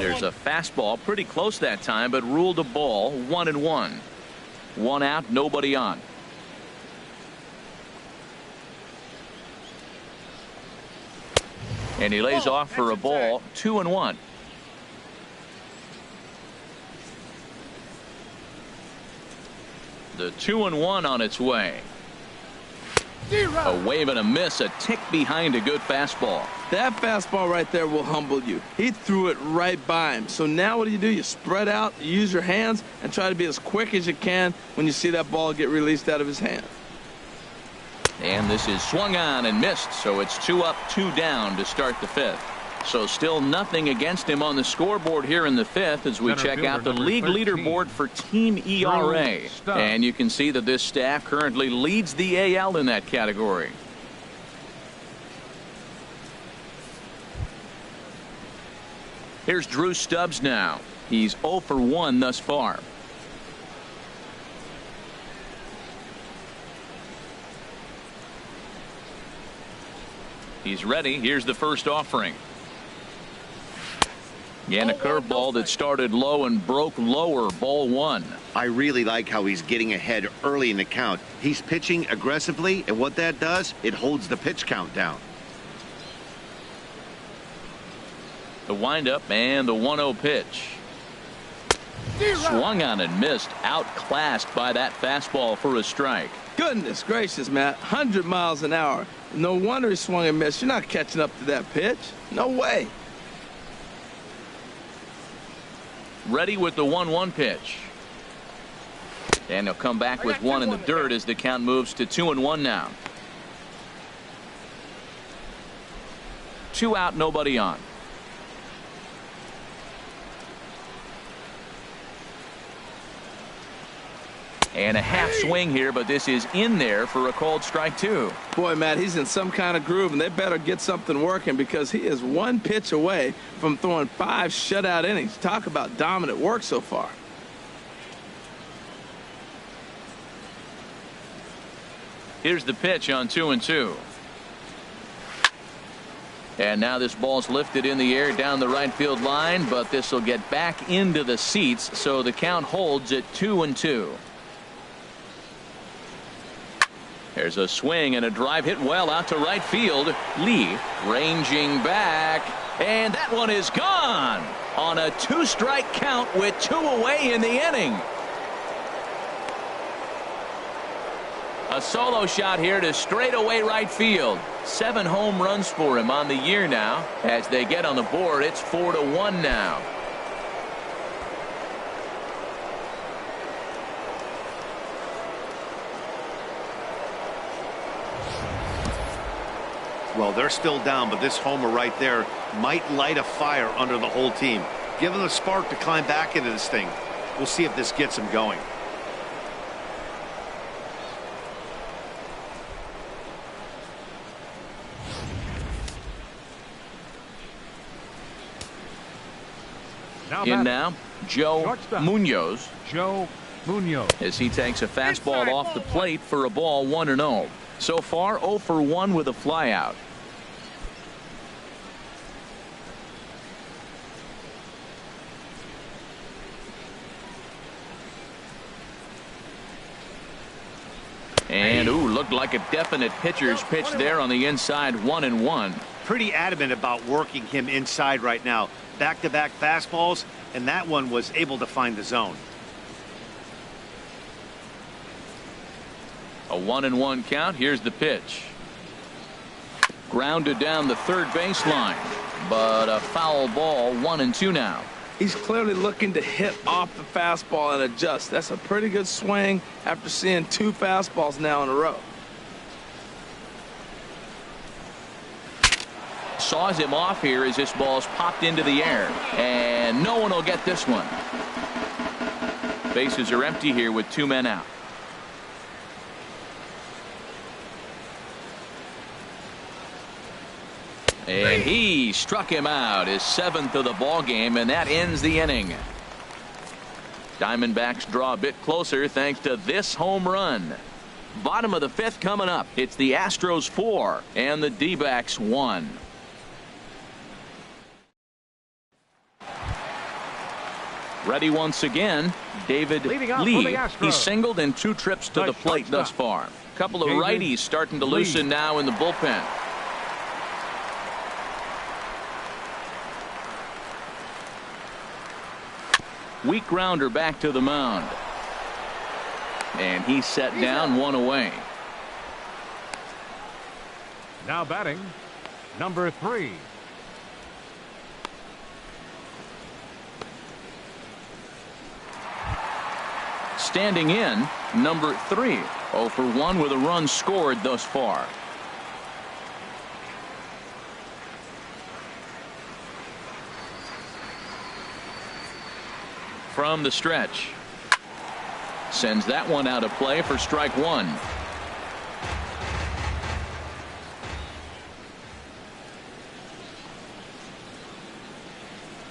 There's a fastball pretty close that time, but ruled a ball. 1-1. 1 out, nobody on. And he lays off for a ball. 2-1. The 2-1 on its way. A wave and a miss, a tick behind a good fastball. That fastball right there will humble you. He threw it right by him. So now what do? You spread out, you use your hands, and try to be as quick as you can when you see that ball get released out of his hand. And this is swung on and missed, so it's 2 up, 2 down to start the 5th. So still nothing against him on the scoreboard here in the 5th as we check out the league leaderboard for team ERA. And you can see that this staff currently leads the AL in that category. Here's Drew Stubbs now. He's 0 for 1 thus far. He's ready. Here's the first offering. And a curveball that started low and broke lower. Ball 1. I really like how he's getting ahead early in the count. He's pitching aggressively, and what that does, it holds the pitch count down. The windup and the 1-0 pitch. Swung on and missed. Outclassed by that fastball for a strike. Goodness gracious, Matt. 100 miles an hour. No wonder he swung and missed. You're not catching up to that pitch. No way. Ready with the 1-1 pitch. And he'll come back with 1 in the dirt as the count moves to 2-1 now. 2 out, nobody on. And a half swing here, but this is in there for a called strike 2. Boy, Matt, he's in some kind of groove, and they better get something working because he is one pitch away from throwing 5 shutout innings. Talk about dominant work so far. Here's the pitch on 2-2. And now this ball's lifted in the air down the right field line, but this will get back into the seats, so the count holds at 2-2. There's a swing and a drive hit well out to right field. Lee ranging back, and that one is gone on a 2-strike count with 2 away in the inning. A solo shot here to straightaway right field. 7 home runs for him on the year now. As they get on the board, it's 4-1 now. Well, they're still down, but this homer right there might light a fire under the whole team. Give them a spark to climb back into this thing. We'll see if this gets them going. In now, Joe Munoz. Joe Munoz. As he takes a fastball off the plate for a ball 1-0. So far 0 for 1 with a flyout. And looked like a definite pitcher's pitch there on the inside. 1-1. Pretty adamant about working him inside right now. Back-to-back fastballs, and that one was able to find the zone. A 1-1 count. Here's the pitch. Grounded down the third baseline, but a foul ball. 1-2 now. He's clearly looking to hit off the fastball and adjust. That's a pretty good swing after seeing 2 fastballs now in a row. Saws him off here as this ball's popped into the air, and no one will get this one. Bases are empty here with 2 men out. And he struck him out, his 7th of the ball game, and that ends the inning. Diamondbacks draw a bit closer thanks to this home run. Bottom of the 5th coming up. It's the Astros 4 and the D-backs 1. Ready once again, David Lee. He's singled in 2 trips to the plate thus far. A couple of righties starting to loosen now in the bullpen. Weak grounder back to the mound. And he's set down, 1 away. Now batting, number 3. Standing in, number 3. 0 for 1 with a run scored thus far. From the stretch. Sends that one out of play for strike 1.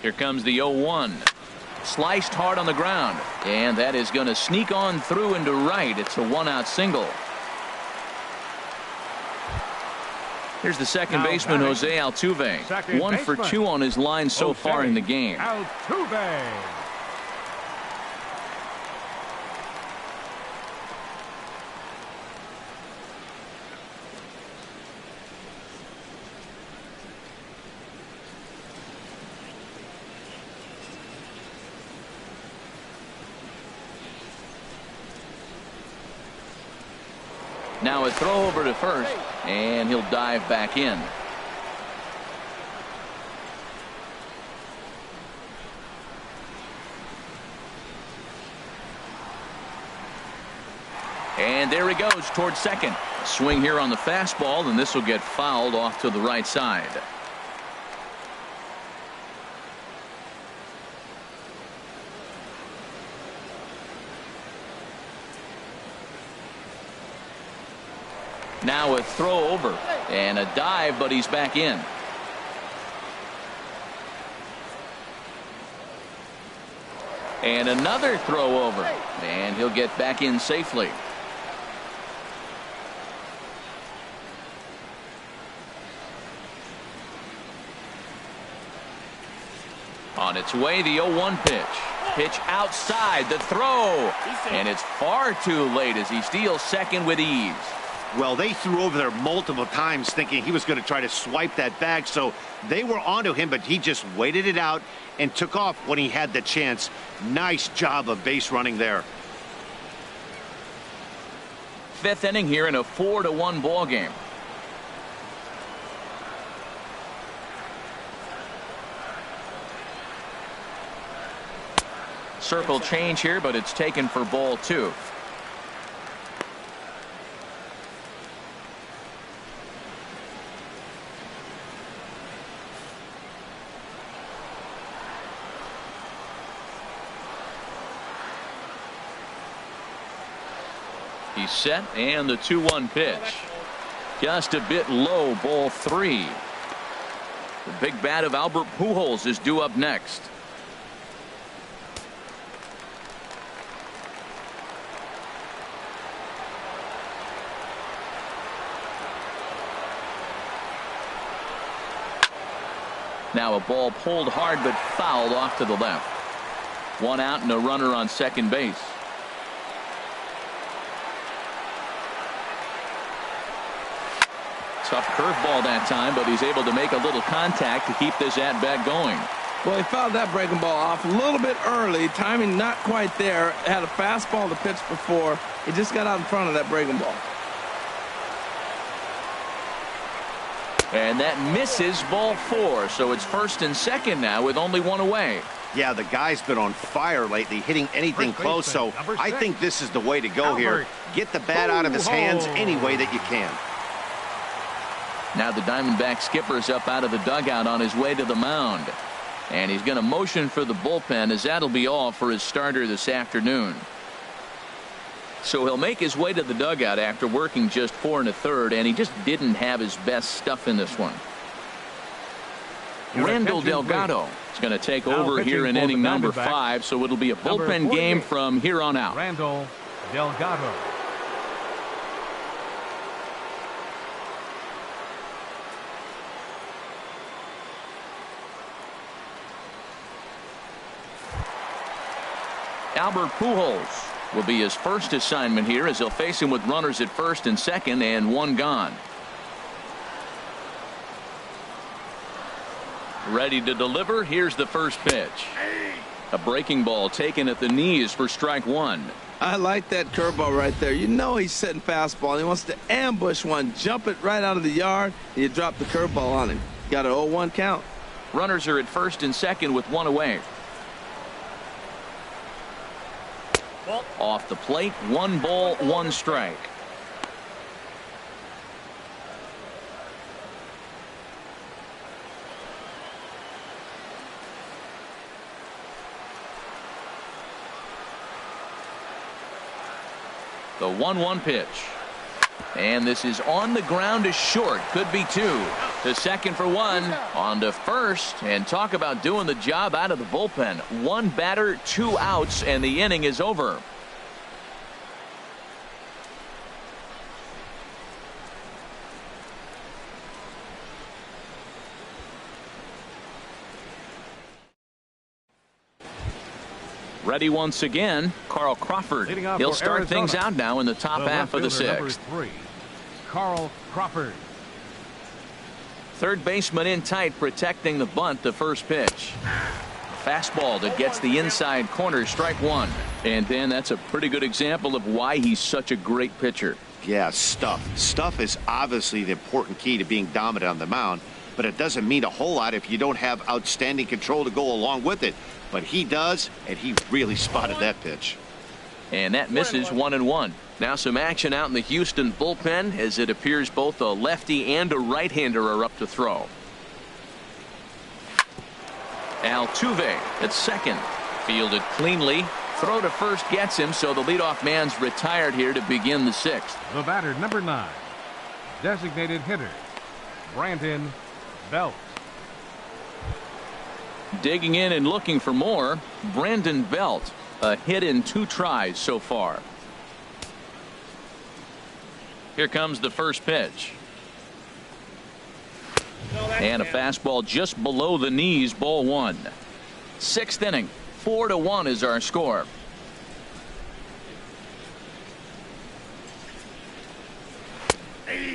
Here comes the 0-1. Sliced hard on the ground, and that is going to sneak on through into right. It's a 1-out single. Here's the second baseman, Jose Altuve. 1 for 2 on his line so far in the game. Altuve. Now a throw over to first, and he'll dive back in. And there he goes towards second. A swing here on the fastball, and this will get fouled off to the right side. Now a throw over and a dive, but he's back in. And another throw over, and he'll get back in safely. On its way, the 0-1 pitch. Pitch outside, the throw, and it's far too late as he steals second with ease. Well, they threw over there multiple times thinking he was going to try to swipe that bag, so they were onto him, but he just waited it out and took off when he had the chance. Nice job of base running there. Fifth inning here in a 4-1 ball game. Circle change here, but it's taken for ball 2. He's set, and the 2-1 pitch. Just a bit low, ball 3. The big bat of Albert Pujols is due up next. Now a ball pulled hard but fouled off to the left. One out and a runner on second base. Tough curveball that time, but he's able to make a little contact to keep this at-bat going. Well, he fouled that breaking ball off a little bit early. Timing not quite there. Had a fastball to pitch before. He just got out in front of that breaking ball. And that misses, ball 4. So it's first and second now with only one away. Yeah, the guy's been on fire lately, hitting anything close, so I think this is the way to go here. Get the bat out of his hands any way that you can. Now the Diamondback skipper's up out of the dugout on his way to the mound. And he's going to motion for the bullpen, as that'll be all for his starter this afternoon. So he'll make his way to the dugout after working just 4 1/3, and he just didn't have his best stuff in this one. Randall Delgado is going to take over here in inning number 5, so it'll be a bullpen game from here on out. Randall Delgado. Albert Pujols will be his first assignment here, as he'll face him with runners at first and second and one gone. Ready to deliver. Here's the first pitch. A breaking ball taken at the knees for strike 1. I like that curveball right there. You know he's setting fastball. He wants to ambush one, jump it right out of the yard, and you drop the curveball on him. Got an 0-1 count. Runners are at first and second with one away. Off the plate, 1 ball, 1 strike. The 1-1 pitch. And this is on the ground to short. Could be 2. To second for 1. On to first. And talk about doing the job out of the bullpen. 1 batter, 2 outs, and the inning is over. Ready once again, Carl Crawford. He'll start things out now in the top half of the 6th. Carl Crawford. Third baseman in tight, protecting the bunt. The first pitch. Fastball that gets the inside corner, strike 1. And then that's a pretty good example of why he's such a great pitcher. Yeah, stuff. Stuff is obviously the important key to being dominant on the mound, but it doesn't mean a whole lot if you don't have outstanding control to go along with it. But he does, and he really spotted that pitch. And that misses 1-1. Now some action out in the Houston bullpen, as it appears both a lefty and a right-hander are up to throw. Altuve at second. Fielded cleanly. Throw to first gets him, so the leadoff man's retired here to begin the 6th. The batter, number 9. Designated hitter, Brandon Belt. Digging in and looking for more, Brandon Belt. A hit in 2 tries so far. Here comes the first pitch. And a fastball just below the knees, ball 1. 6th inning, 4-1 is our score.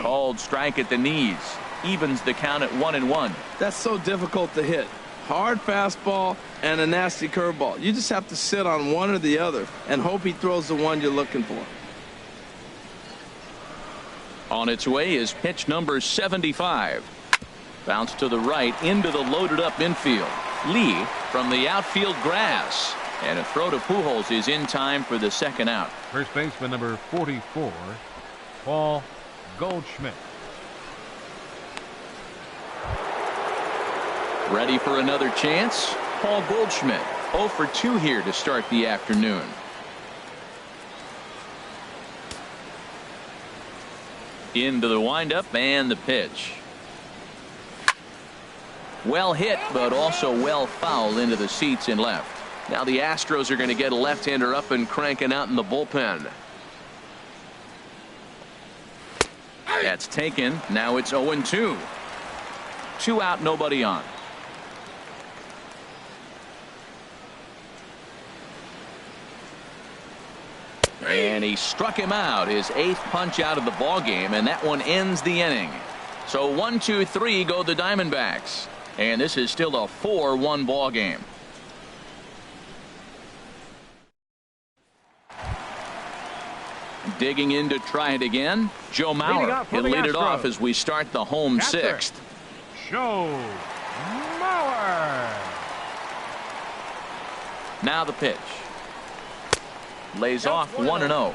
Called strike at the knees. Evens the count at 1-1. That's so difficult to hit. Hard fastball and a nasty curveball. You just have to sit on one or the other and hope he throws the one you're looking for. On its way is pitch number 75. Bounce to the right into the loaded up infield. Lee from the outfield grass. And a throw to Pujols is in time for the 2nd out. First baseman number 44, Paul Goldschmidt. Ready for another chance? Paul Goldschmidt 0 for 2 here to start the afternoon. Into the windup and the pitch. Well hit, but also well fouled into the seats and left. Now the Astros are going to get a left-hander up and cranking out in the bullpen. That's taken. Now it's 0-2. 2 out, nobody on. And he struck him out, his 8th punch out of the ball game, and that one ends the inning. So 1-2-3 go the Diamondbacks, and this is still a 4-1 ball game. Digging in to try it again, Joe Mauer. He'll lead it off as we start the home 6th. Joe Mauer. Now the pitch. Lays off 1-0.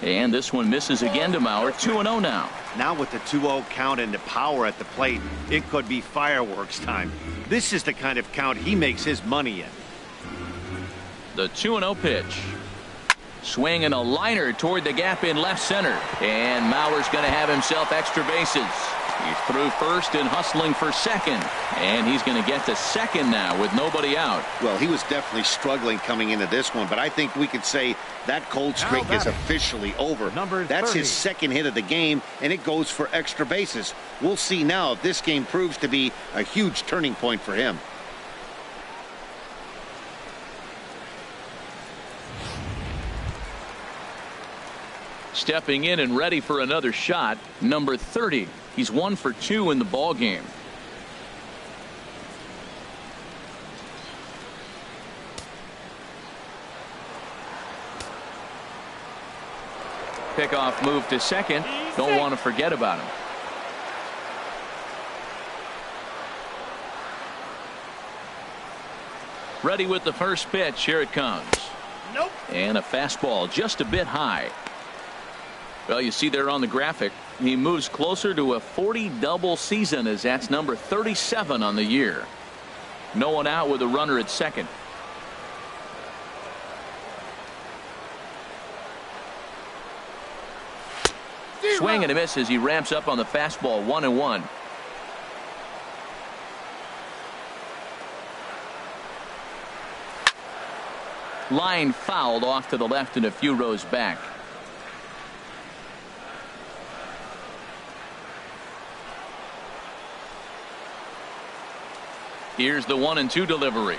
And this one misses again to Mauer. 2-0 now. Now with the 2-0 count and the power at the plate, it could be fireworks time. This is the kind of count he makes his money in. The 2-0 pitch. Swing and a liner toward the gap in left center. And Mauer's going to have himself extra bases. He's through first and hustling for second. And he's going to get to second now with nobody out. Well, he was definitely struggling coming into this one, but I think we could say that cold streak is officially over. That's his 2nd hit of the game, and it goes for extra bases. We'll see now if this game proves to be a huge turning point for him. Stepping in and ready for another shot, number 30. He's 1 for 2 in the ball game. Pickoff move to second. Don't want to forget about him. Ready with the first pitch. Here it comes. Nope. And a fastball just a bit high. Well, you see there on the graphic, he moves closer to a 40 double season, as that's number 37 on the year. No one out with a runner at second. Swing and a miss as he ramps up on the fastball. 1-1. Line fouled off to the left and a few rows back. Here's the 1-2 delivery.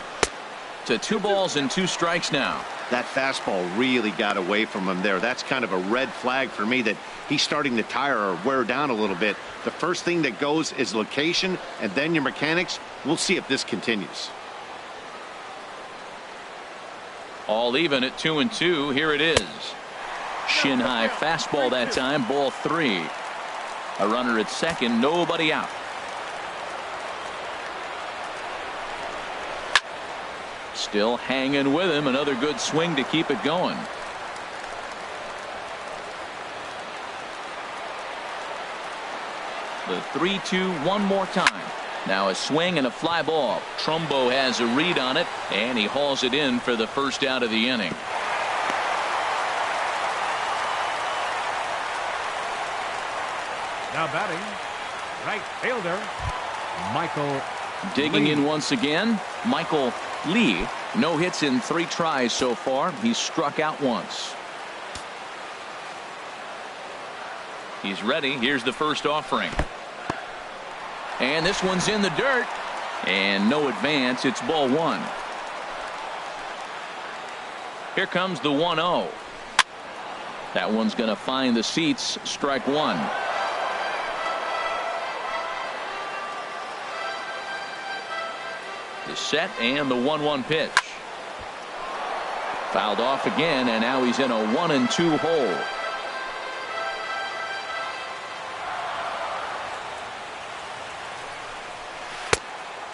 To 2 balls and 2 strikes now. That fastball really got away from him there. That's kind of a red flag for me that he's starting to tire or wear down a little bit. The first thing that goes is location and then your mechanics. We'll see if this continues. All even at 2-2. Here it is. Shin high fastball that time. Ball 3. A runner at second. Nobody out. Still hanging with him. Another good swing to keep it going. The 3-2 one more time. Now a swing and a fly ball. Trumbo has a read on it, and he hauls it in for the first out of the inning. Now batting, right fielder, Michael Digging Lee. in once again, Michael Lee. No hits in 3 tries so far. He's struck out once. He's ready. Here's the first offering. And this one's in the dirt. And no advance. It's ball 1. Here comes the 1-0. That one's going to find the seats. Strike 1. The set and the 1-1 pitch. Fouled off again, and now he's in a 1-2 hole.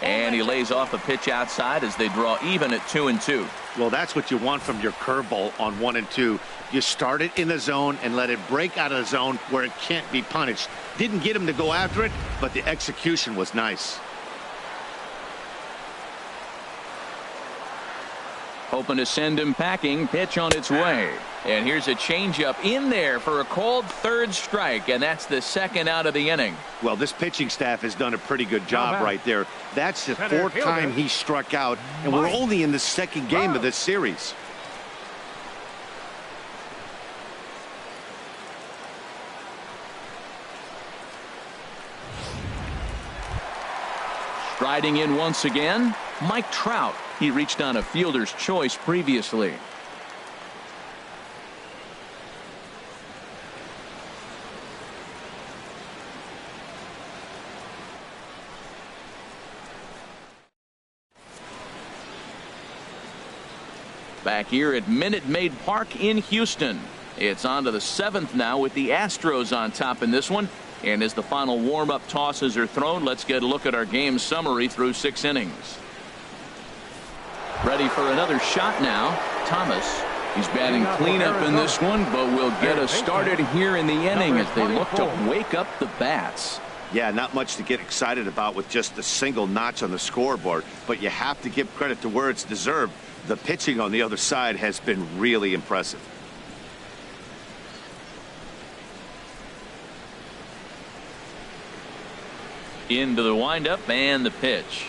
And he lays off a pitch outside as they draw even at 2-2. Well, that's what you want from your curveball on 1-2. You start it in the zone and let it break out of the zone where it can't be punished. Didn't get him to go after it, but the execution was nice. Hoping to send him packing. Pitch on its way. And here's a changeup in there for a called 3rd strike, and that's the 2nd out of the inning. Well, this pitching staff has done a pretty good job right there. That's the 4th time he struck out, and we're only in the 2nd game of this series. Striding in once again, Mike Trout. He reached on a fielder's choice previously. Back here at Minute Maid Park in Houston. It's on to the 7th now with the Astros on top in this one. And as the final warm-up tosses are thrown, let's get a look at our game summary through 6 innings. Ready for another shot now. Thomas. He's batting cleanup in this one, but will get us started here in the inning as they look to wake up the bats. Yeah, not much to get excited about with just a single notch on the scoreboard, but you have to give credit to where it's deserved. The pitching on the other side has been really impressive. Into the windup and the pitch.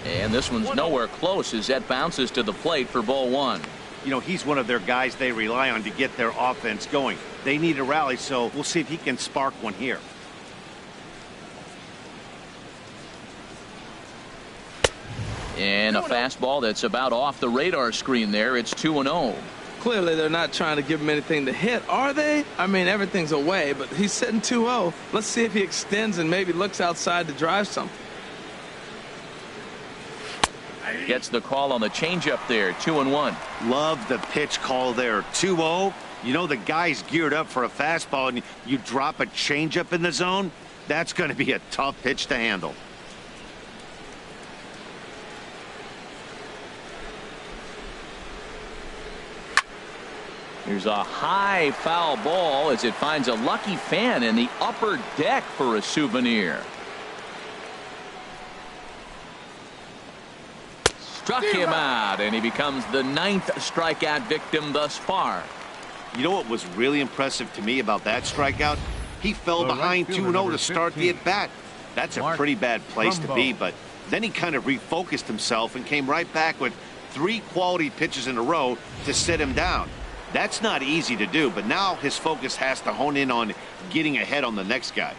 And this one's nowhere close as that bounces to the plate for ball 1. You know, he's one of their guys they rely on to get their offense going. They need a rally, so we'll see if he can spark one here. And a fastball that's about off the radar screen there. It's 2-0. Clearly, they're not trying to give him anything to hit, are they? I mean, everything's away, but he's sitting 2-0. Let's see if he extends and maybe looks outside to drive something. Gets the call on the changeup there. 2-1. Love the pitch call there. 2-0. You know the guy's geared up for a fastball, and you drop a changeup in the zone. That's going to be a tough pitch to handle. Here's a high foul ball as it finds a lucky fan in the upper deck for a souvenir. Struck him out, and he becomes the 9th strikeout victim thus far. You know what was really impressive to me about that strikeout? He fell behind 2-0 to start the at-bat. That's a pretty bad place to be, but then he kind of refocused himself and came right back with 3 quality pitches in a row to sit him down. That's not easy to do, but now his focus has to hone in on getting ahead on the next guy.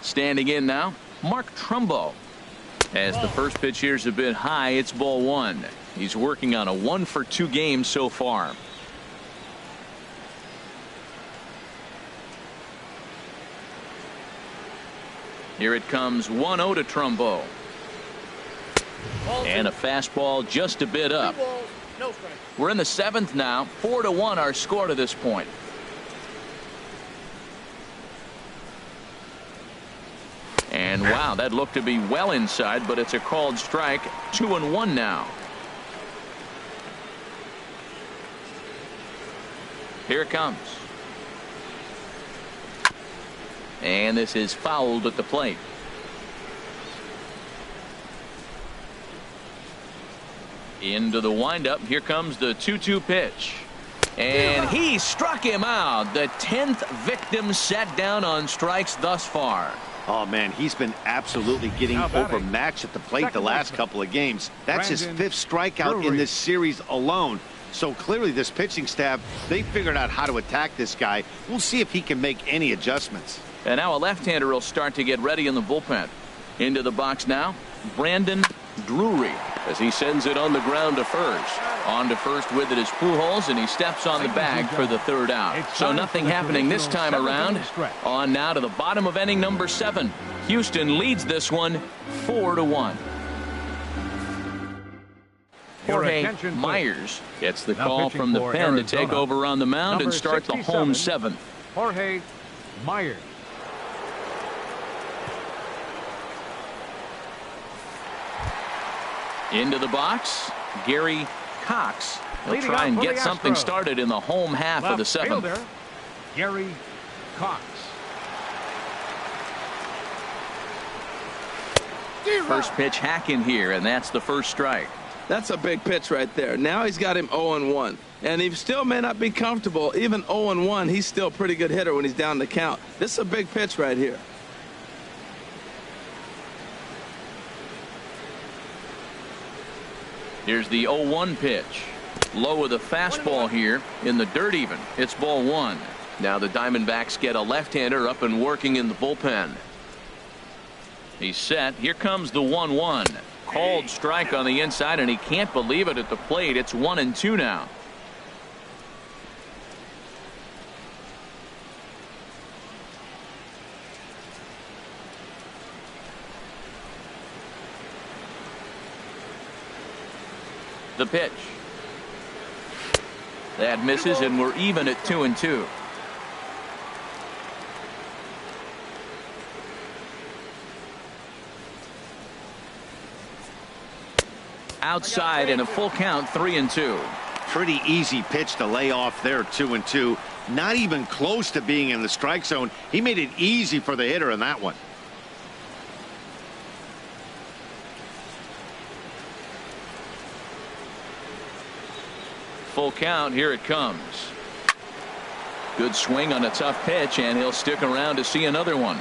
Standing in now, Mark Trumbo. As the first pitch here's a bit high, it's ball 1. He's working on a 1-for-2 game so far. Here it comes 1-0 to Trumbo. And a fastball just a bit up. We're in the 7th now. 4-1 our score to this point. And wow, that looked to be well inside, but it's a called strike. 2-1 now. Here it comes. And this is fouled at the plate. Into the windup. Here comes the 2-2 pitch. And he struck him out. The 10th victim set down on strikes thus far. Oh, man, he's been absolutely getting overmatched at the plate the last couple of games. That's his 5th strikeout in this series alone. So clearly this pitching staff, they figured out how to attack this guy. We'll see if he can make any adjustments. And now a left-hander will start to get ready in the bullpen. Into the box now, Brandon Drury, as he sends it on the ground to first. On to first with it is Pujols, and he steps on the bag for the 3rd out. So nothing happening this time around. On now to the bottom of inning number 7. Houston leads this one 4-1. Jorge Myers gets the call from the pen to take over on the mound and start the home 7th. Jorge Myers. Into the box, Gary Cox. He'll try and get something started in the home half of the 7th. Gary Cox. First pitch hack in here, and that's the first strike. That's a big pitch right there. Now he's got him 0-1. And he still may not be comfortable. Even 0-1, he's still a pretty good hitter when he's down the count. This is a big pitch right here. Here's the 0-1 pitch. Low with a fastball here in the dirt even. It's ball 1. Now the Diamondbacks get a left-hander up and working in the bullpen. He's set. Here comes the 1-1. Called strike on the inside, and he can't believe it at the plate. It's 1-2 now. The pitch. That misses, and we're even at 2-2. Outside and a full count, 3-2. Pretty easy pitch to lay off there, 2-2. Not even close to being in the strike zone. He made it easy for the hitter in that one. Full count, here it comes. Good swing on a tough pitch, and he'll stick around to see another one.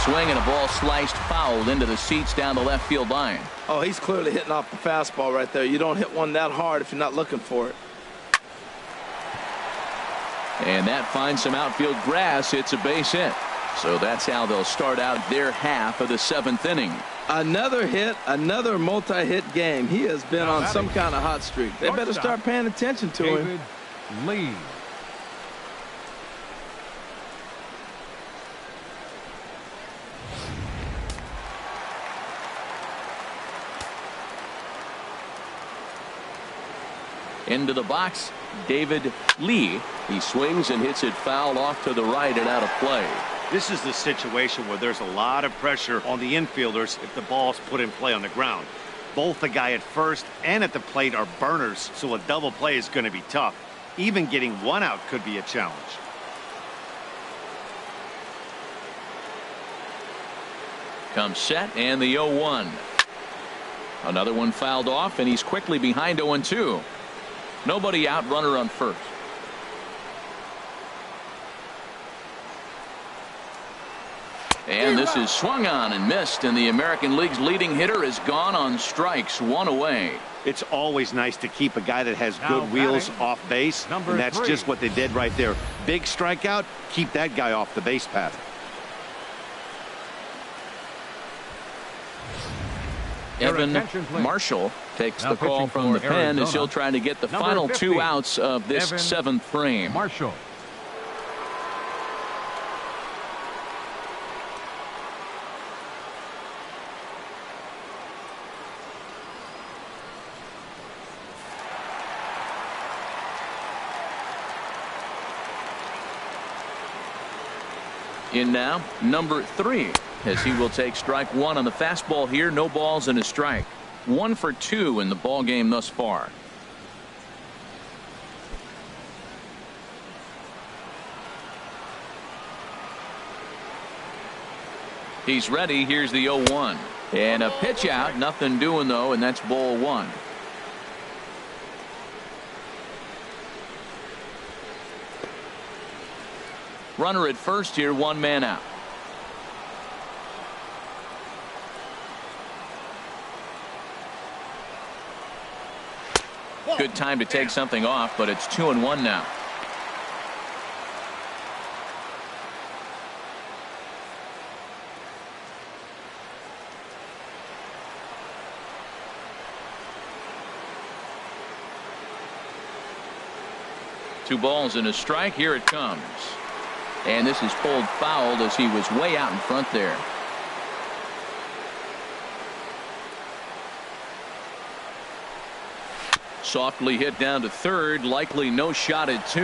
Swing and a ball sliced foul into the seats down the left field line. Oh, he's clearly hitting off the fastball right there. You don't hit one that hard if you're not looking for it. And that finds some outfield grass. It's a base hit. So that's how they'll start out their half of the 7th inning. Another hit, another multi-hit game. He has been on some kind of hot streak. They better start paying attention to him. Lee. Into the box, David Lee. He swings and hits it foul off to the right and out of play. This is the situation where there's a lot of pressure on the infielders if the ball's put in play on the ground. Both the guy at first and at the plate are burners, so a double play is going to be tough. Even getting one out could be a challenge. Comes set, and the 0-1. Another one fouled off, and he's quickly behind 0-2. Nobody out, runner on first. And this is swung on and missed, and the American League's leading hitter is gone on strikes, 1 away. It's always nice to keep a guy that has good wheels off base, and that's just what they did right there. Big strikeout, keep that guy off the base path. Evan Marshall takes the call from the pen as he'll try to get the final 2 outs of this 7th frame. Marshall. In now, number 3, as he will take strike 1 on the fastball here. No balls and a strike. 1 for 2 in the ball game thus far. He's ready. Here's the 0-1. And a pitch out. Nothing doing, though, and that's ball 1. Runner at first here, 1 man out. Good time to take something off, but it's 2-1 now. Two balls and a strike. Here it comes. And this is pulled foul as he was way out in front there. Softly hit down to third. Likely no shot at 2.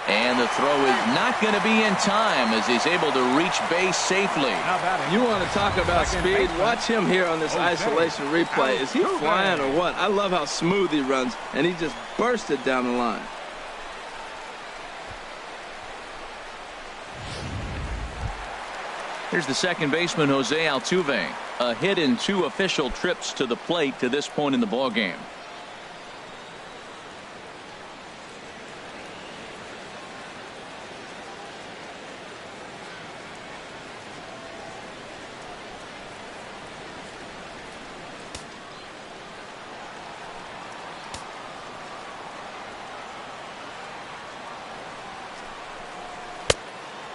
And the throw is not going to be in time as he's able to reach base safely. You want to talk about speed? Watch him here on this isolation replay. Is he flying or what? I love how smooth he runs, and he just bursted down the line. Here's the second baseman, Jose Altuve. A hit in 2 official trips to the plate to this point in the ballgame.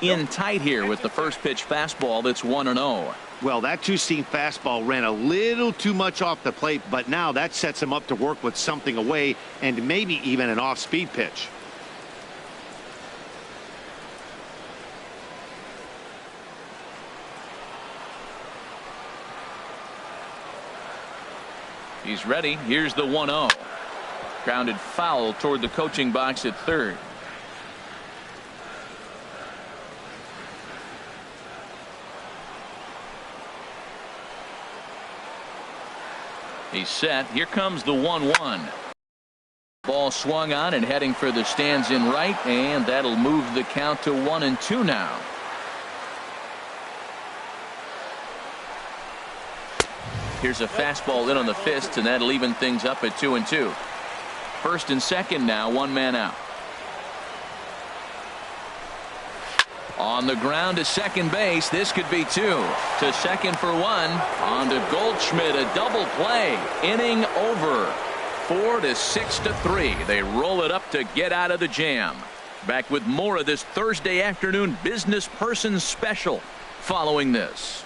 In tight here with the first pitch fastball that's 1-0. Well, that two-seam fastball ran a little too much off the plate, but now that sets him up to work with something away and maybe even an off-speed pitch. He's ready. Here's the 1-0. Grounded foul toward the coaching box at third. He's set. Here comes the 1-1. Ball swung on and heading for the stands in right, and that'll move the count to 1-2 now. Here's a fastball in on the fist, and that'll even things up at 2-2. First and second now, 1 man out. On the ground to second base. This could be 2. To second for 1. On to Goldschmidt. A double play. Inning over. 4-6-3. They roll it up to get out of the jam. Back with more of this Thursday afternoon business person special following this.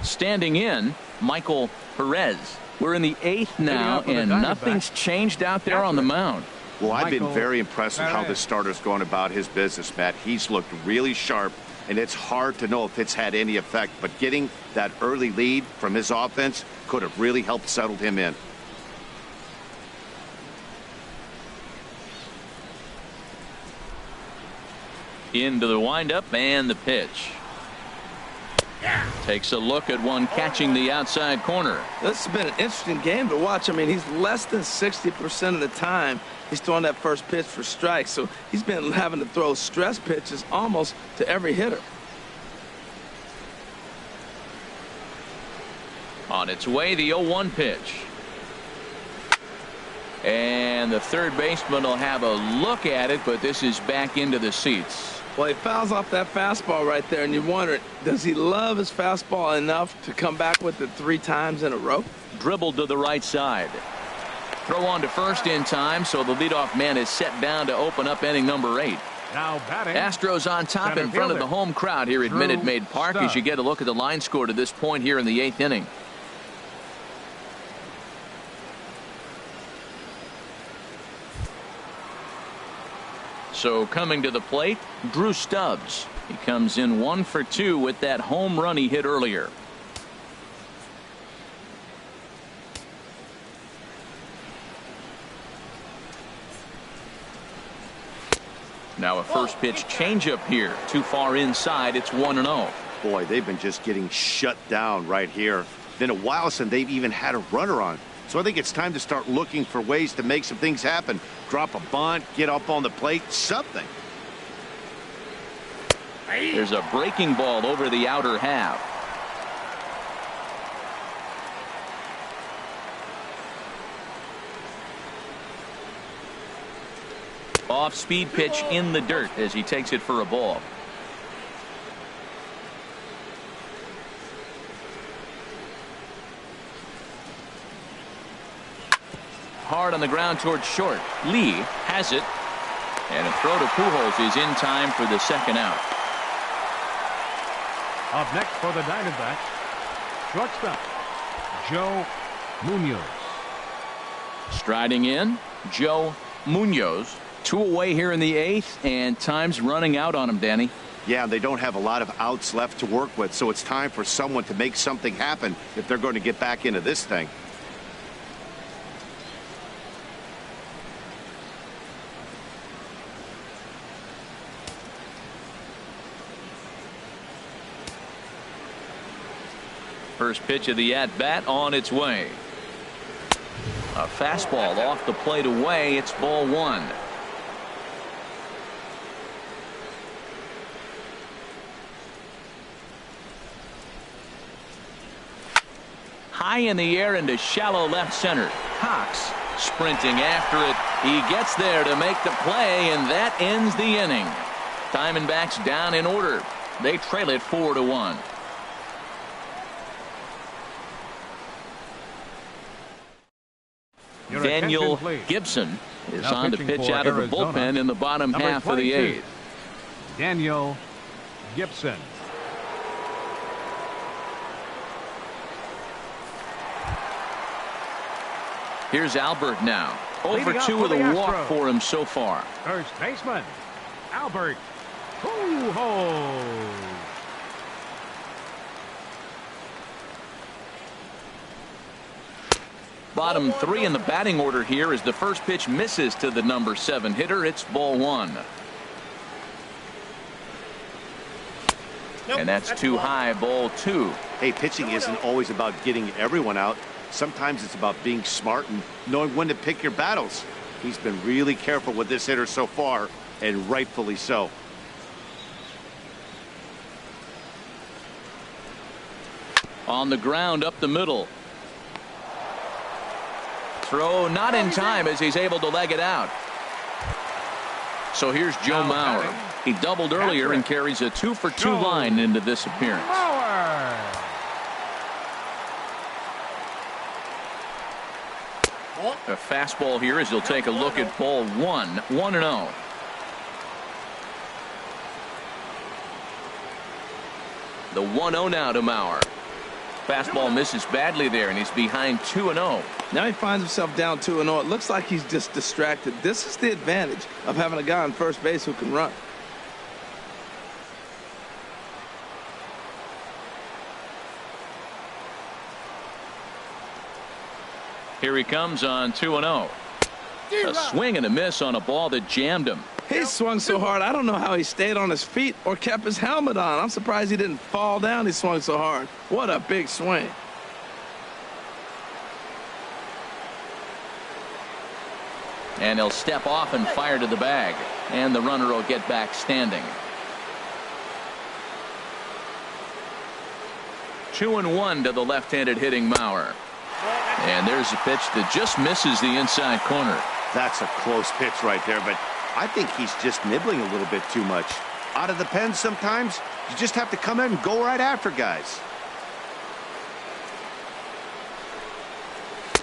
Standing in, Michael Perez. We're in the 8th now, and nothing's changed out there on the mound. Well, I've been very impressed with how this starter's going about his business, Matt. He's looked really sharp, and it's hard to know if it's had any effect. But getting that early lead from his offense could have really helped settle him in. Into the windup and the pitch. Takes a look at one catching the outside corner. This has been an interesting game to watch. I mean, he's less than 60% of the time he's throwing that first pitch for strikes. So he's been having to throw stress pitches almost to every hitter. On its way, the 0-1 pitch. And the third baseman will have a look at it, but this is back into the seats. Well, he fouls off that fastball right there, and you wonder, does he love his fastball enough to come back with it 3 times in a row? Dribbled to the right side. Throw on to first in time, so the leadoff man is set down to open up inning number 8. Now batting. Astros on top in front of the home crowd here at Minute Maid Park as you get a look at the line score to this point here in the 8th inning. So coming to the plate, Drew Stubbs. He comes in 1 for 2 with that home run he hit earlier. Now a first pitch changeup here. Too far inside. It's 1-0. Boy, they've been just getting shut down right here. Been a while since they've even had a runner on. So I think it's time to start looking for ways to make some things happen. Drop a bunt, get up on the plate, something. There's a breaking ball over the outer half. Off-speed pitch in the dirt as he takes it for a ball. Hard on the ground towards short. Lee has it. And a throw to Pujols is in time for the second out. Up next for the Diamondbacks, shortstop, Joe Munoz. Striding in, Joe Munoz. 2 away here in the 8th, and time's running out on him, Danny. Yeah, they don't have a lot of outs left to work with, so it's time for someone to make something happen if they're going to get back into this thing. First pitch of the at-bat on its way. A fastball off the plate away. It's ball 1. High in the air into shallow left center. Cox sprinting after it. He gets there to make the play, and that ends the inning. Diamondbacks down in order. They trail it 4-1. Daniel Gibson is on to pitch out of the bullpen in the bottom half of the 8th. Daniel Gibson. Here's Albert now. Over 2 with a walk for him so far. First baseman, Albert Pujols. Bottom 3 in the batting order here as the first pitch misses to the number 7 hitter. It's ball 1. And that's too high, ball 2. Hey, pitching isn't always about getting everyone out. Sometimes it's about being smart and knowing when to pick your battles. He's been really careful with this hitter so far, and rightfully so. On the ground up the middle. Throw not in time as he's able to leg it out. So here's Joe Mauer. He doubled earlier and carries a 2-for-2 line into this appearance. A fastball here as he'll take a look at ball 1. 1-0. The 1-0 now to Mauer. Fastball misses badly there, and he's behind 2-0. Now he finds himself down 2-0. It looks like he's just distracted. This is the advantage of having a guy on first base who can run. Here he comes on 2-0. A swing and a miss on a ball that jammed him. He swung so hard, I don't know how he stayed on his feet or kept his helmet on. I'm surprised he didn't fall down. He swung so hard. What a big swing. And he'll step off and fire to the bag. And the runner will get back standing. 2-1 to the left-handed hitting Mauer. And there's a pitch that just misses the inside corner. That's a close pitch right there, but I think he's just nibbling a little bit too much. Out of the pen sometimes, you just have to come in and go right after guys.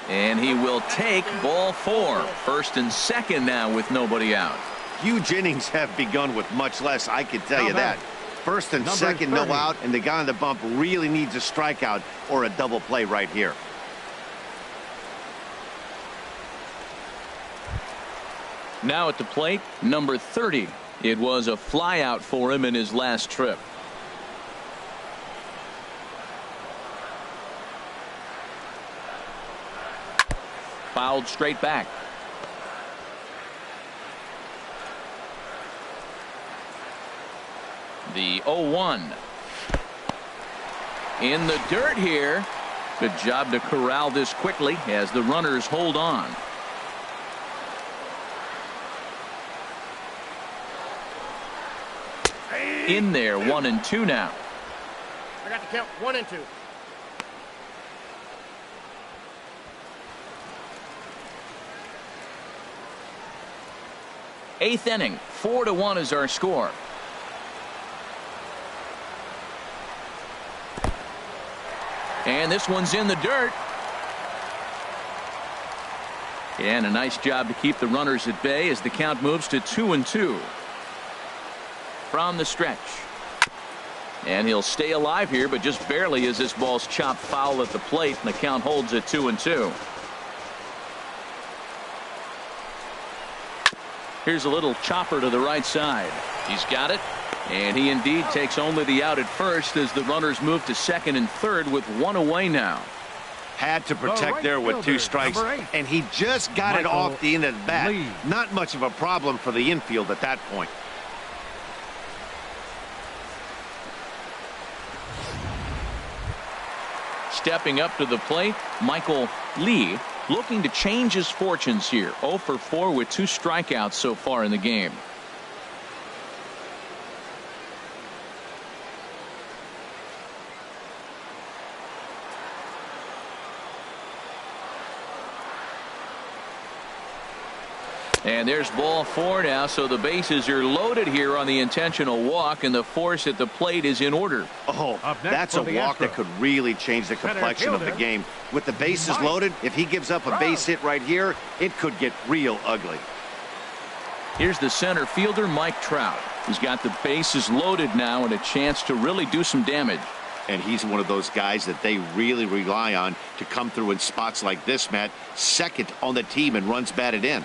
And he will take ball 4. First and second now with nobody out. Huge innings have begun with much less, I can tell you that. First and second, no out, and the guy on the bump really needs a strikeout or a double play right here. Now at the plate, number 30. It was a flyout for him in his last trip. Fouled straight back. The 0-1. In the dirt here. Good job to corral this quickly as the runners hold on. In there, 1-2 now. I got to count 1 and 2. Eighth inning, 4-1 is our score. And this one's in the dirt. And a nice job to keep the runners at bay as the count moves to 2-2. From the stretch. And he'll stay alive here, but just barely as this ball's chopped foul at the plate, and the count holds at 2-2. Here's a little chopper to the right side. He's got it. And he indeed takes only the out at first as the runners move to second and third with 1 away now. Had to protect there with 2 strikes, and he just got it off the end of the bat. Not much of a problem for the infield at that point. Stepping up to the plate, Michael Lee, looking to change his fortunes here. 0 for 4 with 2 strikeouts so far in the game. And there's ball 4 now, so the bases are loaded here on the intentional walk, and the force at the plate is in order. Oh, that's a walk that could really change the complexion of the game. With the bases loaded, if he gives up a base hit right here, it could get real ugly. Here's the center fielder, Mike Trout. He's got the bases loaded now and a chance to really do some damage. And he's one of those guys that they really rely on to come through in spots like this, Matt. Second on the team and runs batted in.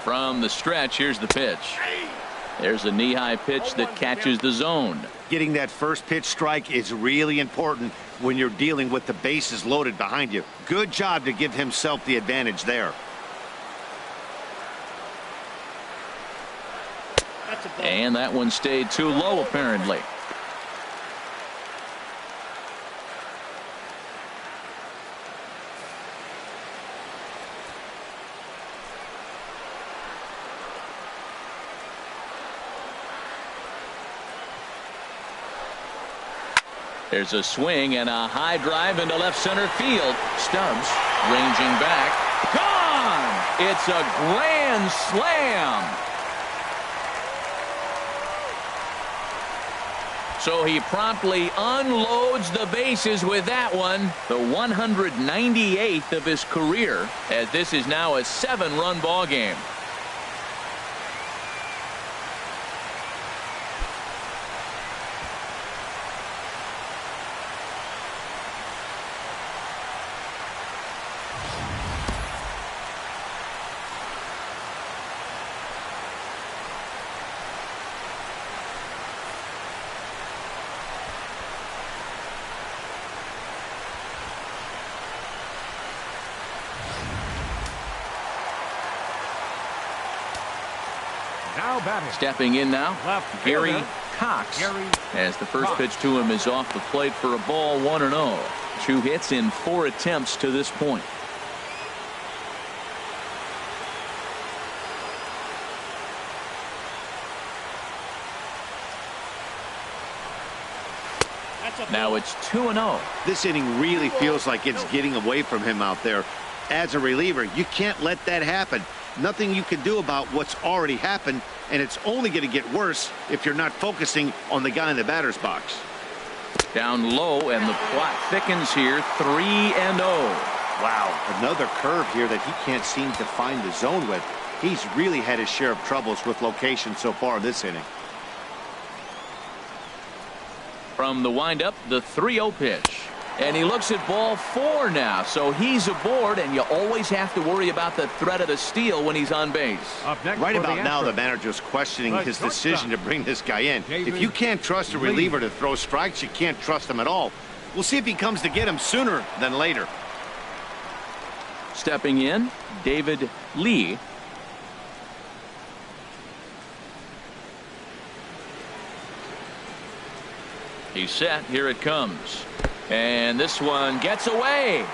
From the stretch, here's the pitch. There's a knee-high pitch that catches the zone. Getting that first pitch strike is really important when you're dealing with the bases loaded behind you. Good job to give himself the advantage there. And that one stayed too low, apparently. There's a swing and a high drive into left center field. Stubbs ranging back. Gone! It's a grand slam. So he promptly unloads the bases with that one. The 198th of his career, as this is now a 7-run ball game. Stepping in now, Gary Cox, as the first pitch to him is off the plate for a ball, 1-0. 2 hits in 4 attempts to this point. Now it's 2-0. This inning really feels like it's getting away from him out there. As a reliever, you can't let that happen. Nothing you can do about what's already happened, and it's only going to get worse if you're not focusing on the guy in the batter's box. Down low, and the plot thickens here. 3-0. Wow, another curve here that he can't seem to find the zone with. He's really had his share of troubles with location so far this inning. From the windup, the 3-0 pitch. And he looks at ball 4 now, so he's aboard, and you always have to worry about the threat of the steal when he's on base. Right about now, the manager's questioning his decision to bring this guy in. If you can't trust a reliever to throw strikes, you can't trust him at all. We'll see if he comes to get him sooner than later. Stepping in, David Lee. He's set. Here it comes. And this one gets away.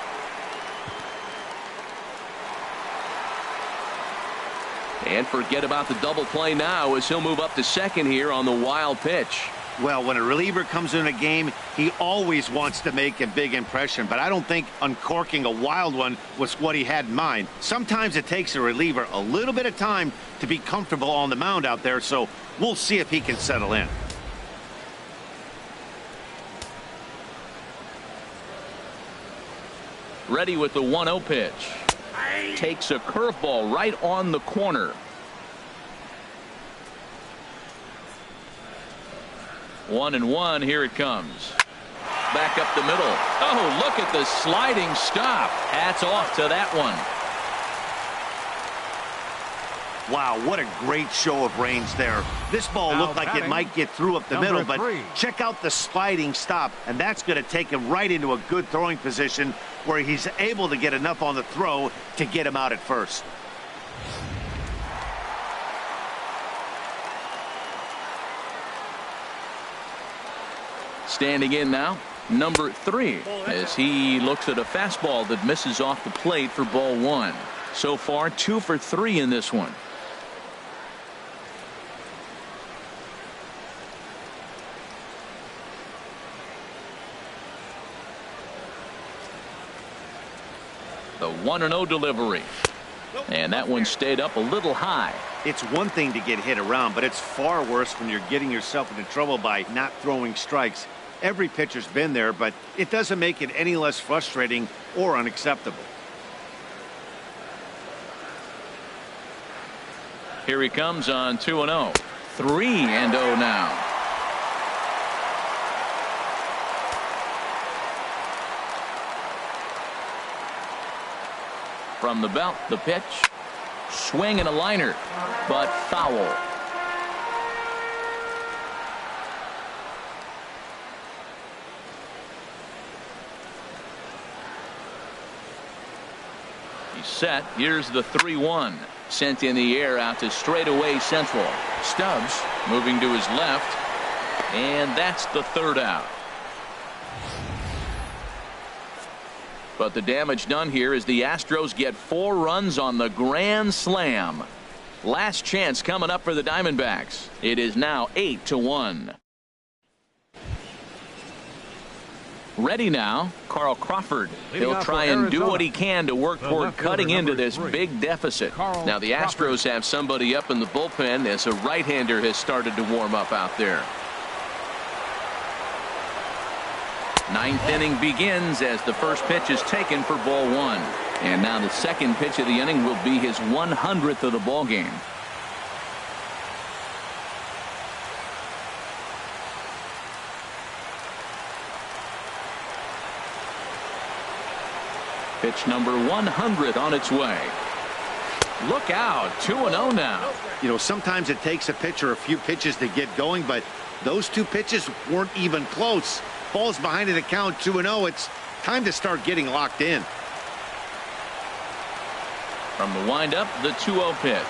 And forget about the double play now as he'll move up to second here on the wild pitch. Well, when a reliever comes in a game, he always wants to make a big impression, but I don't think uncorking a wild one was what he had in mind. Sometimes it takes a reliever a little bit of time to be comfortable on the mound out there, so we'll see if he can settle in. Ready with the 1-0 pitch. Takes a curveball right on the corner. 1-1. Here it comes. Back up the middle. Oh, look at the sliding stop. Hats off to that one. Wow, what a great show of range there. This ball looked like it might get through up the middle, but check out the sliding stop, and that's going to take him right into a good throwing position where he's able to get enough on the throw to get him out at first. Standing in now, number 3, as he looks at a fastball that misses off the plate for ball 1. So far, 2 for 3 in this one. The 1-0 delivery. And that one stayed up a little high. It's one thing to get hit around, but it's far worse when you're getting yourself into trouble by not throwing strikes. Every pitcher's been there, but it doesn't make it any less frustrating or unacceptable. Here he comes on 2-0. 3-0 now. From the belt, the pitch. Swing and a liner, but foul. He's set. Here's the 3-1. Sent in the air out to straightaway central. Stubbs moving to his left. And that's the 3rd out. But the damage done here is the Astros get 4 runs on the grand slam. Last chance coming up for the Diamondbacks. It is now 8-1. Ready now, Carl Crawford. He'll try and do what he can to work toward cutting into this big deficit. Now the Astros have somebody up in the bullpen as a right-hander has started to warm up out there. 9th inning begins as the first pitch is taken for ball 1. And now the second pitch of the inning will be his 100th of the ball game. Pitch number 100 on its way. Look out, 2-0 now. You know, sometimes it takes a pitcher a few pitches to get going, but those 2 pitches weren't even close. Falls behind in the count, 2-0. It's time to start getting locked in. From the windup, the 2-0 pitch.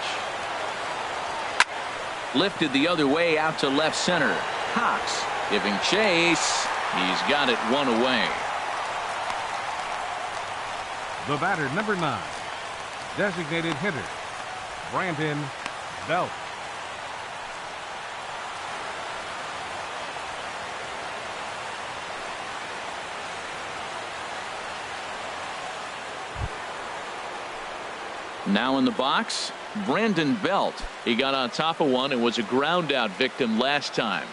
Lifted the other way out to left center. Cox giving chase. He's got it 1 away. The batter, number 9, designated hitter, Brandon Belt. Now in the box, Brandon Belt. He got on top of one and was a ground out victim last time.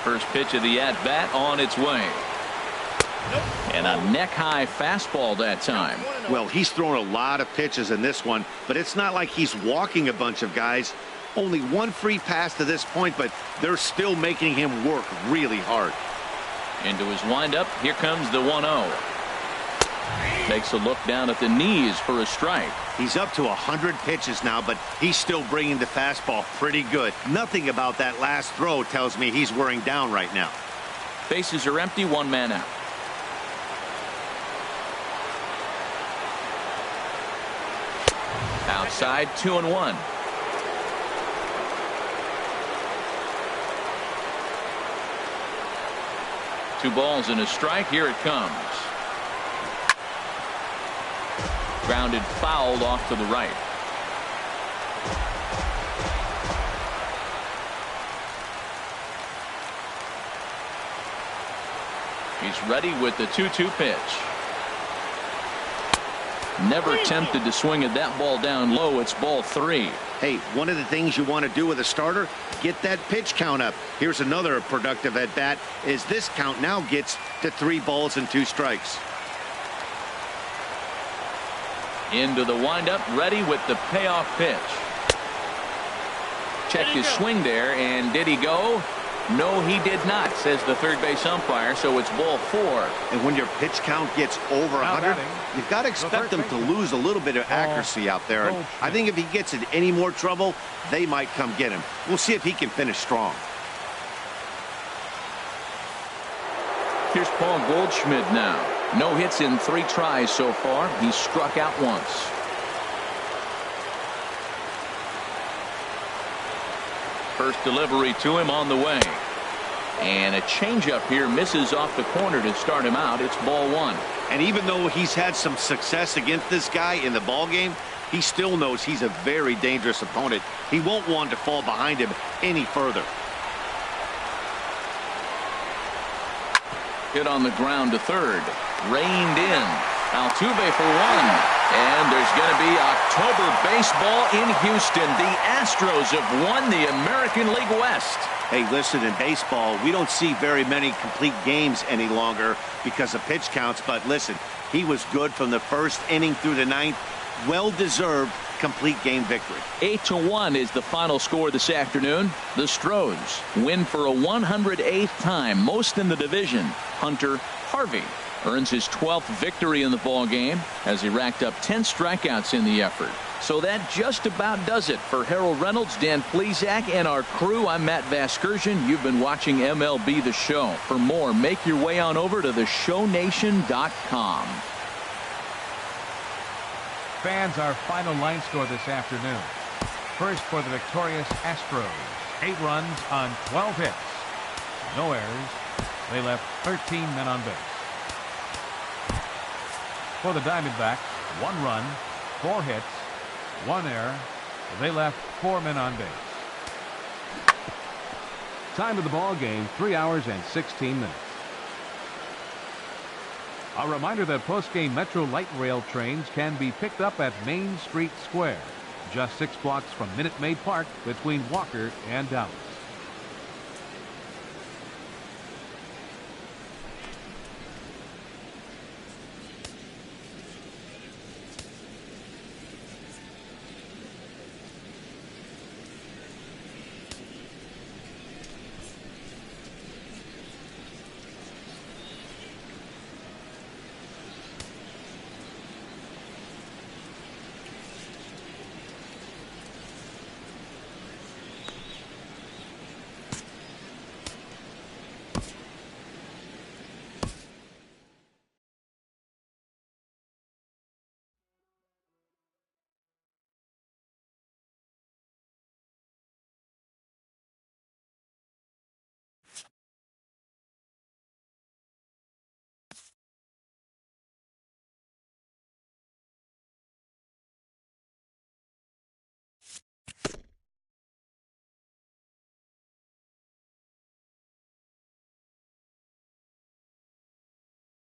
First pitch of the at-bat on its way. And a neck-high fastball that time. Well, he's thrown a lot of pitches in this one, but it's not like he's walking a bunch of guys. Only one free pass to this point, but they're still making him work really hard. Into his windup. Here comes the 1-0. Takes a look down at the knees for a strike. He's up to 100 pitches now, but he's still bringing the fastball pretty good. Nothing about that last throw tells me he's wearing down right now. Bases are empty, one man out. Outside, 2-1. Two balls and a strike. Here it comes. Grounded foul off to the right. He's ready with the 2-2 pitch. Never tempted to swing at that ball down low. It's ball 3. Hey, one of the things you want to do with a starter, get that pitch count up. Here's another productive at bat, is this count now gets to 3 balls and 2 strikes. Into the windup, ready with the payoff pitch. Checked his swing there, and did he go? No, he did not, says the third base umpire, so it's ball 4. And when your pitch count gets over 100, you've got to expect them to lose a little bit of accuracy out there. And I think if he gets in any more trouble, they might come get him. We'll see if he can finish strong. Here's Paul Goldschmidt now. No hits in 3 tries so far. He's struck out once. First delivery to him on the way. And a changeup here misses off the corner to start him out. It's ball 1. And even though he's had some success against this guy in the ball game, he still knows he's a very dangerous opponent. He won't want to fall behind him any further. Hit on the ground to third. Reined in. Altuve for 1. And there's going to be October baseball in Houston. The Astros have won the American League West. Hey, listen, in baseball, we don't see very many complete games any longer because of pitch counts. But listen, he was good from the first inning through the 9th. Well-deserved complete game victory. 8-1 is the final score this afternoon. The Astros win for a 108th time, most in the division. Hunter Harvey earns his 12th victory in the ball game as he racked up 10 strikeouts in the effort. So that just about does it for Harold Reynolds, Dan Plesac, and our crew. I'm Matt Vasgersian. You've been watching MLB The Show. For more, make your way on over to theshownation.com. Fans, our final line score this afternoon. First for the victorious Astros. 8 runs on 12 hits. No errors. They left 13 men on base. For the Diamondbacks, 1 run, 4 hits, 1 error. They left 4 men on base. Time of the ball game, 3 hours and 16 minutes. A reminder that post-game Metro Light Rail trains can be picked up at Main Street Square, just 6 blocks from Minute Maid Park between Walker and Dallas.